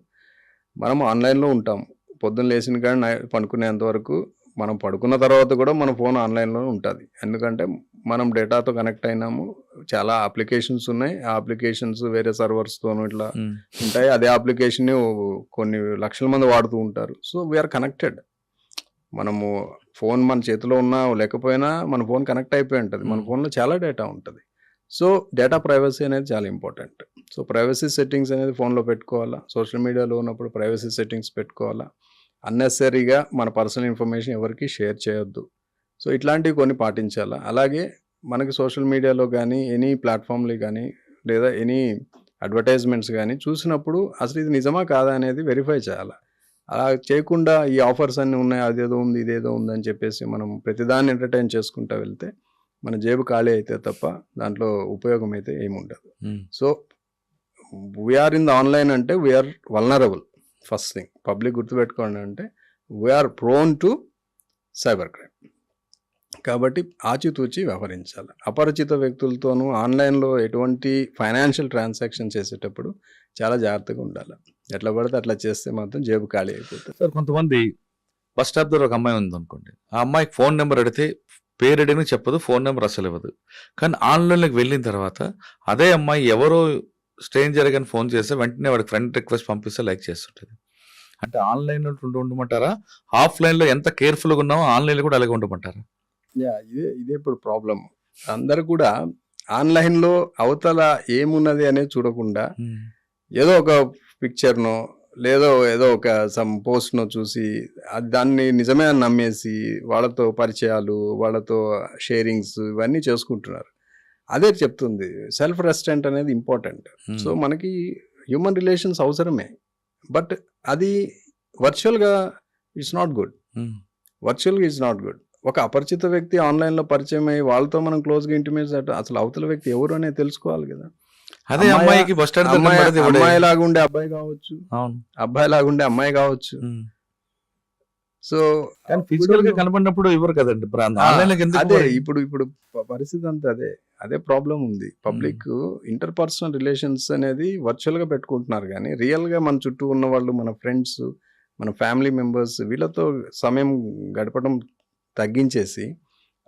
మనం ఆన్లైన్లో ఉంటాం. పొద్దున్న లేచిన కానీ పడుకునేంత వరకు, మనం పడుకున్న తర్వాత కూడా మన ఫోన్ ఆన్లైన్లో ఉంటుంది. ఎందుకంటే మనం డేటాతో కనెక్ట్ అయినాము. చాలా అప్లికేషన్స్ ఉన్నాయి. ఆ అప్లికేషన్స్ వేరే సర్వర్స్తోనూ ఇట్లా ఉంటాయి. అదే అప్లికేషన్ కొన్ని లక్షల మంది వాడుతూ ఉంటారు. So we're connected. మనము ఫోన్ మన చేతిలో ఉన్నా లేకపోయినా మన ఫోన్ కనెక్ట్ అయిపోయి ఉంటుంది. మన ఫోన్లో చాలా డేటా ఉంటుంది. సో డేటా ప్రైవసీ అనేది చాలా ఇంపార్టెంట్. సో ప్రైవసీ సెట్టింగ్స్ అనేది ఫోన్లో పెట్టుకోవాలా. సోషల్ మీడియాలో ఉన్నప్పుడు ప్రైవసీ సెట్టింగ్స్ పెట్టుకోవాలా. అన్నెసరీగా మన పర్సనల్ ఇన్ఫర్మేషన్ ఎవరికి షేర్ చేయొద్దు. సో ఇట్లాంటివి కొన్ని పాటించాలా. అలాగే మనకి సోషల్ మీడియాలో కానీ, ఎనీ ప్లాట్ఫామ్లో కానీ, లేదా ఎనీ అడ్వర్టైజ్మెంట్స్ కానీ చూసినప్పుడు అసలు ఇది నిజమా కాదా అనేది వెరిఫై చేయాలి. అలా చేయకుండా ఈ ఆఫర్స్ అన్నీ ఉన్నాయి, అదేదో ఉంది, ఇదేదో ఉంది అని చెప్పేసి మనం ప్రతిదాన్ని ఎంటర్టైన్ చేసుకుంటూ వెళ్తే మన జేబు ఖాళీ అయితే తప్ప దాంట్లో ఉపయోగం అయితే ఏముండదు. So we are in the online అంటే we are vulnerable. First thing public గుర్తుపెట్టుకోండి, అంటే we are prone to cyber crime. కాబట్టి ఆచితూచి వ్యవహరించాలి. అపరిచిత వ్యక్తులతోనూ ఆన్లైన్లో ఎటువంటి ఫైనాన్షియల్ ట్రాన్సాక్షన్ చేసేటప్పుడు చాలా జాగ్రత్తగా ఉండాలి. ఎట్లా పడితే అట్లా చేస్తే మాత్రం జేబు ఖాళీ అయిపోతుంది. సార్, కొంతమంది బస్ స్టాప్ దగ్గర ఒక అమ్మాయి ఉంది అనుకోండి. ఆ అమ్మాయికి ఫోన్ నెంబర్ అడిగితే పేరు అడిగిన చెప్పదు, ఫోన్ నెంబర్ అసలు ఇవ్వదు. కానీ ఆన్లైన్లోకి వెళ్ళిన తర్వాత అదే అమ్మాయి ఎవరో స్ట్రేంజర్ కానీ ఫోన్ చేస్తే వెంటనే వాడికి ఫ్రెండ్ రిక్వెస్ట్ పంపిస్తే లైక్ చేస్తుంటుంది. అంటే ఆన్లైన్లో ఉండమంటారా? ఆఫ్లైన్లో ఎంత కేర్ఫుల్గా ఉన్నామో ఆన్లైన్లో కూడా అలాగే ఉండమంటారా? ఇదే ఇప్పుడు ప్రాబ్లం. అందరు కూడా ఆన్లైన్లో అవతల ఏమున్నది అనేది చూడకుండా ఏదో ఒక పిక్చర్నో ఏదో ఒక సమ్ పోస్ట్నో చూసి దాన్ని నిజమే అని నమ్మేసి వాళ్ళతో పరిచయాలు, వాళ్ళతో షేరింగ్స్ ఇవన్నీ చేసుకుంటున్నారు. అదే చెప్తుంది సెల్ఫ్ రెస్ట్రెంట్ అనేది ఇంపార్టెంట్. సో మనకి హ్యూమన్ రిలేషన్స్ అవసరమే, బట్ అది వర్చువల్గా ఇట్స్ నాట్ గుడ్. ఒక అపరిచిత వ్యక్తి ఆన్లైన్లో పరిచయం అయ్యి వాళ్ళతో మనం క్లోజ్గా ఇంటిమేట్ అసలు అవతల వ్యక్తి ఎవరు అనేది తెలుసుకోవాలి కదా. అదే అమ్మాయికి బస్ స్టాండ్ అమ్మాయి లాగుండే అబ్బాయి కావచ్చు, అబ్బాయి లాగుండే అమ్మాయి కావచ్చు. సో ఫిజికల్ గా కనబడినప్పుడు ఇవ్వరు కదండి. అదే ఇప్పుడు పరిస్థితి అంతా అదే ప్రాబ్లం ఉంది. పబ్లిక్ ఇంటర్ పర్సనల్ రిలేషన్స్ అనేది వర్చువల్ గా పెట్టుకుంటున్నారు, కానీ రియల్ గా మన చుట్టూ ఉన్న వాళ్ళు, మన ఫ్రెండ్స్, మన ఫ్యామిలీ మెంబర్స్, వీళ్ళతో సమయం గడపడం తగ్గించేసి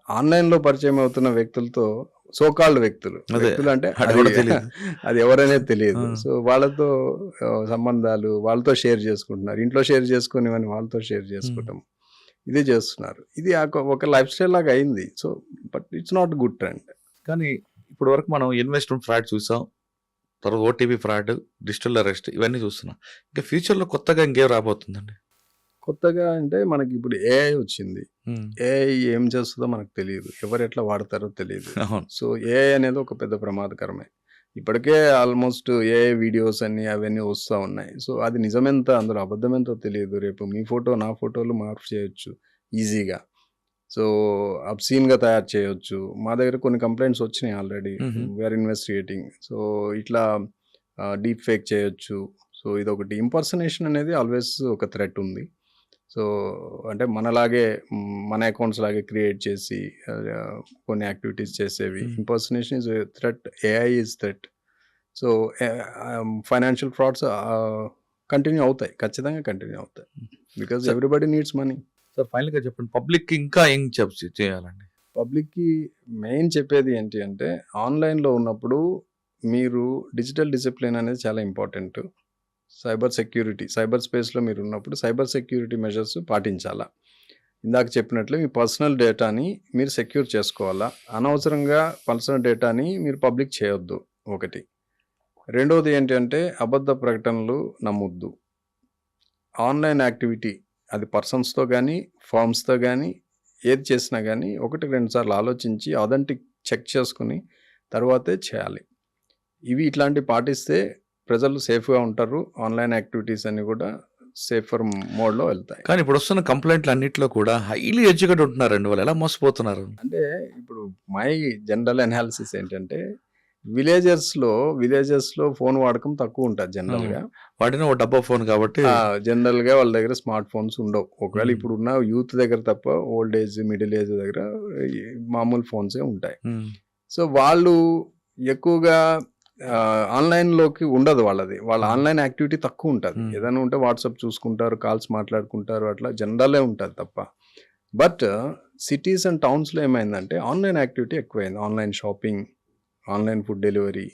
ఆన్లైన్లో పరిచయం అవుతున్న వ్యక్తులతో, సోకాల్డ్ వ్యక్తులు అంటే అది ఎవరనేది తెలియదు. సో వాళ్ళతో సంబంధాలు వాళ్ళతో షేర్ చేసుకుంటున్నారు. ఇంట్లో షేర్ చేసుకుని వాళ్ళతో షేర్ చేసుకోవటం ఇదే చేస్తున్నారు. ఇది ఒక లైఫ్ స్టైల్ లాగా అయింది. So but it's not good trend. కానీ ఇప్పటి వరకు మనం ఇన్వెస్ట్మెంట్ ఫ్రాడ్ చూసాం, తర్వాత ఓటీపీ ఫ్రాడ్, డిజిటల్ అరెస్ట్, ఇవన్నీ చూస్తున్నాం. ఇంకా ఫ్యూచర్లో కొత్తగా ఇంకేం రాబోతుందండి? కొత్తగా అంటే మనకి ఇప్పుడు ఏఐ వచ్చింది. ఏఐ ఏం చేస్తుందో మనకు తెలియదు, ఎవరు ఎట్లా వాడతారో తెలియదు. సో ఏఐ అనేది ఒక పెద్ద ప్రమాదకరమే. ఇప్పటికే ఆల్మోస్ట్ ఏఐ వీడియోస్ అన్ని అవన్నీ వస్తూ ఉన్నాయి. సో అది నిజమెంత, అందులో అబద్ధమెంతో తెలియదు. రేపు మీ ఫోటో నా ఫోటోలు మార్పు చేయొచ్చు ఈజీగా. సో అబ్సీన్గా తయారు చేయొచ్చు. మా దగ్గర కొన్ని కంప్లైంట్స్ వచ్చినాయి ఆల్రెడీ, వీఆర్ ఇన్వెస్టిగేటింగ్. సో ఇట్లా డీప్ ఫేక్ చేయొచ్చు. సో ఇదొకటి. ఇంపర్సనేషన్ అనేది ఆల్వేస్ ఒక థ్రెట్ ఉంది. సో అంటే మనలాగే మన అకౌంట్స్ లాగే క్రియేట్ చేసి కొన్ని యాక్టివిటీస్ చేసేవి. Impersonation is threat, AI is threat. So financial frauds continue అవుతాయి, ఖచ్చితంగా కంటిన్యూ అవుతాయి, because everybody needs money. Sir, ఫైనల్గా చెప్పండి, పబ్లిక్ ఇంకా ఏం చేయాలండి? పబ్లిక్కి మెయిన్ చెప్పేది ఏంటి అంటే, ఆన్లైన్లో ఉన్నప్పుడు మీరు డిజిటల్ డిసిప్లిన్ అనేది చాలా ఇంపార్టెంట్. సైబర్ సెక్యూరిటీ, సైబర్ స్పేస్లో మీరు ఉన్నప్పుడు సైబర్ సెక్యూరిటీ మెజర్స్ పాటించాలా. ఇందాక చెప్పినట్లు మీ పర్సనల్ డేటాని మీరు సెక్యూర్ చేసుకోవాలా. అనవసరంగా పర్సనల్ డేటాని మీరు పబ్లిక్ చేయొద్దు ఒకటి. రెండవది ఏంటంటే అబద్ధ ప్రకటనలు నమ్మొద్దు. ఆన్లైన్ యాక్టివిటీ అది పర్సన్స్తో కానీ ఫార్మ్స్తో కానీ ఏది చేసినా కానీ 1-2 సార్లు ఆలోచించి అథెంటిక్ చెక్ చేసుకుని తర్వాతే చేయాలి. ఇట్లాంటివి పాటిస్తే ప్రజలు సేఫ్గా ఉంటారు. ఆన్లైన్ యాక్టివిటీస్ అన్ని కూడా సేఫర్ మోడ్లో వెళ్తాయి. కానీ ఇప్పుడు వస్తున్న కంప్లైంట్లు అన్నింటిలో కూడా హైలీ ఎడ్యుకేటెడ్ ఉంటున్నారండి, వాళ్ళు ఎలా మోసపోతున్నారు? అంటే ఇప్పుడు మై జనరల్ అనాలిసిస్ ఏంటంటే విలేజెస్లో ఫోన్ వాడకం తక్కువ ఉంటుంది జనరల్గా. వాడిన ఒక డబ్బా ఫోన్ కాబట్టి జనరల్గా వాళ్ళ దగ్గర స్మార్ట్ ఫోన్స్ ఉండవు. ఒకవేళ ఇప్పుడు ఉన్న యూత్ దగ్గర తప్ప ఓల్డ్ ఏజ్ మిడిల్ ఏజ్ దగ్గర మామూలు ఫోన్సే ఉంటాయి. సో వాళ్ళు ఎక్కువగా ఆన్లైన్లోకి ఉండదు వాళ్ళ ఆన్లైన్ యాక్టివిటీ తక్కువ ఉంటుంది. ఏదైనా ఉంటే వాట్సాప్ చూసుకుంటారు, కాల్స్ మాట్లాడుకుంటారు, అట్లా జనరలే ఉంటుంది తప్ప. బట్ సిటీస్ అండ్ టౌన్స్లో ఏమైందంటే ఆన్లైన్ యాక్టివిటీ ఎక్కువైంది. Online shopping, online food delivery,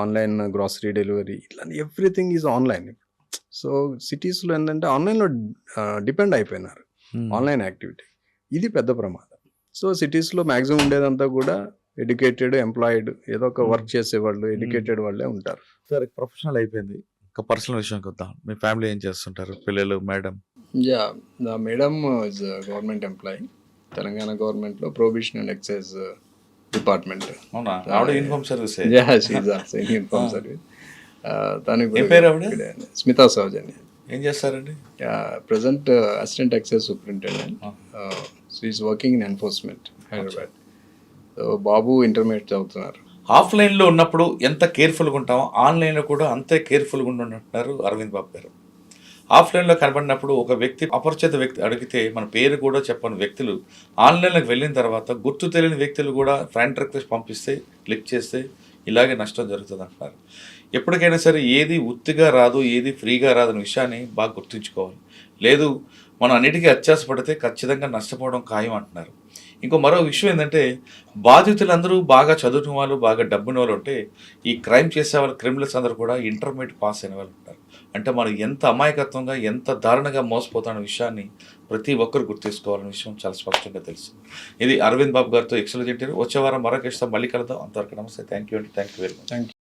online grocery delivery, ఇట్లా ఎవ్రీథింగ్ ఈజ్ ఆన్లైన్. సో సిటీస్లో ఏంటంటే ఆన్లైన్లో డిపెండ్ అయిపోయినారు ఆన్లైన్ యాక్టివిటీ. ఇది పెద్ద ప్రమాదం. సో సిటీస్లో మ్యాక్సిమం ఉండేదంతా కూడా ఎడ్యుకేటెడ్, ఎంప్లాయిడ్, ఏదో ఒక వర్క్ చేసేవాళ్ళు, ఎడ్యుకేటెడ్ వాళ్ళే ఉంటారు. సరే, ప్రొఫెషనల్ అయిపోయింది. ఒక పర్సనల్ విషయంకి వద్దాం. మీ ఫ్యామిలీ ఏం చేస్తుంటారు? పిల్లలు, మేడం? నా madam is government employee, Telangana గవర్నమెంట్లో ప్రొహిబిషన్ అండ్ ఎక్సైజ్ డిపార్ట్మెంట్. అవునా? ఆవిడ యూనిఫామ్ సర్వీస్. Uniform service. తను ఏం పేరు ఆవిడ? స్మితా సౌజన్య. ఏం చేస్తారండి? Present assistant excise superintendent. She is working in enforcement, Hyderabad. So బాబు ఇంటర్మీడియట్ చదువుతున్నారు. ఆఫ్లైన్లో ఉన్నప్పుడు ఎంత కేర్ఫుల్గా ఉంటామో ఆన్లైన్లో కూడా అంతే కేర్ఫుల్గా ఉంటున్నారు అరవింద్ బాబు గారు. ఆఫ్లైన్లో కనబడినప్పుడు ఒక వ్యక్తి, అపరిచిత వ్యక్తి అడిగితే మన పేరు కూడా చెప్పని వ్యక్తులు ఆన్లైన్లోకి వెళ్ళిన తర్వాత గుర్తు తెలియని వ్యక్తులు కూడా ఫ్రెండ్ రిక్వెస్ట్ పంపిస్తే క్లిక్ చేస్తే ఇలాగే నష్టం జరుగుతుంది అంటున్నారు. ఎప్పటికైనా సరే ఏది ఉత్తిగా రాదు, ఏది ఫ్రీగా రాదనే విషయాన్ని బాగా గుర్తుంచుకోవాలి. లేదు మనం అన్నిటికీ అత్యాసపడితే ఖచ్చితంగా నష్టపోవడం ఖాయం అంటున్నారు. ఇంకో మరో విషయం ఏంటంటే బాధితులందరూ బాగా చదువుకున్న వాళ్ళు, బాగా డబ్బున్న వాళ్ళు ఉంటే ఈ క్రైమ్ చేసే వాళ్ళు, క్రిమినల్స్ అందరూ కూడా ఇంటర్మీడియట్ పాస్ అయిన వాళ్ళు ఉంటారు. అంటే మనం ఎంత అమాయకత్వంగా, ఎంత దారుణంగా మోసపోతున్న విషయాన్ని ప్రతి ఒక్కరు గుర్తించుకోవాలనే విషయం చాలా స్పష్టంగా తెలుసు. ఇది అరవింద్ బాబు గారితో ఎక్సలెంట్ ఇంటర్వ్యూ. వచ్చే వారం మరొక మళ్ళీ కలుద్దాం. అంతవరకు నమస్తే. Thank you very much.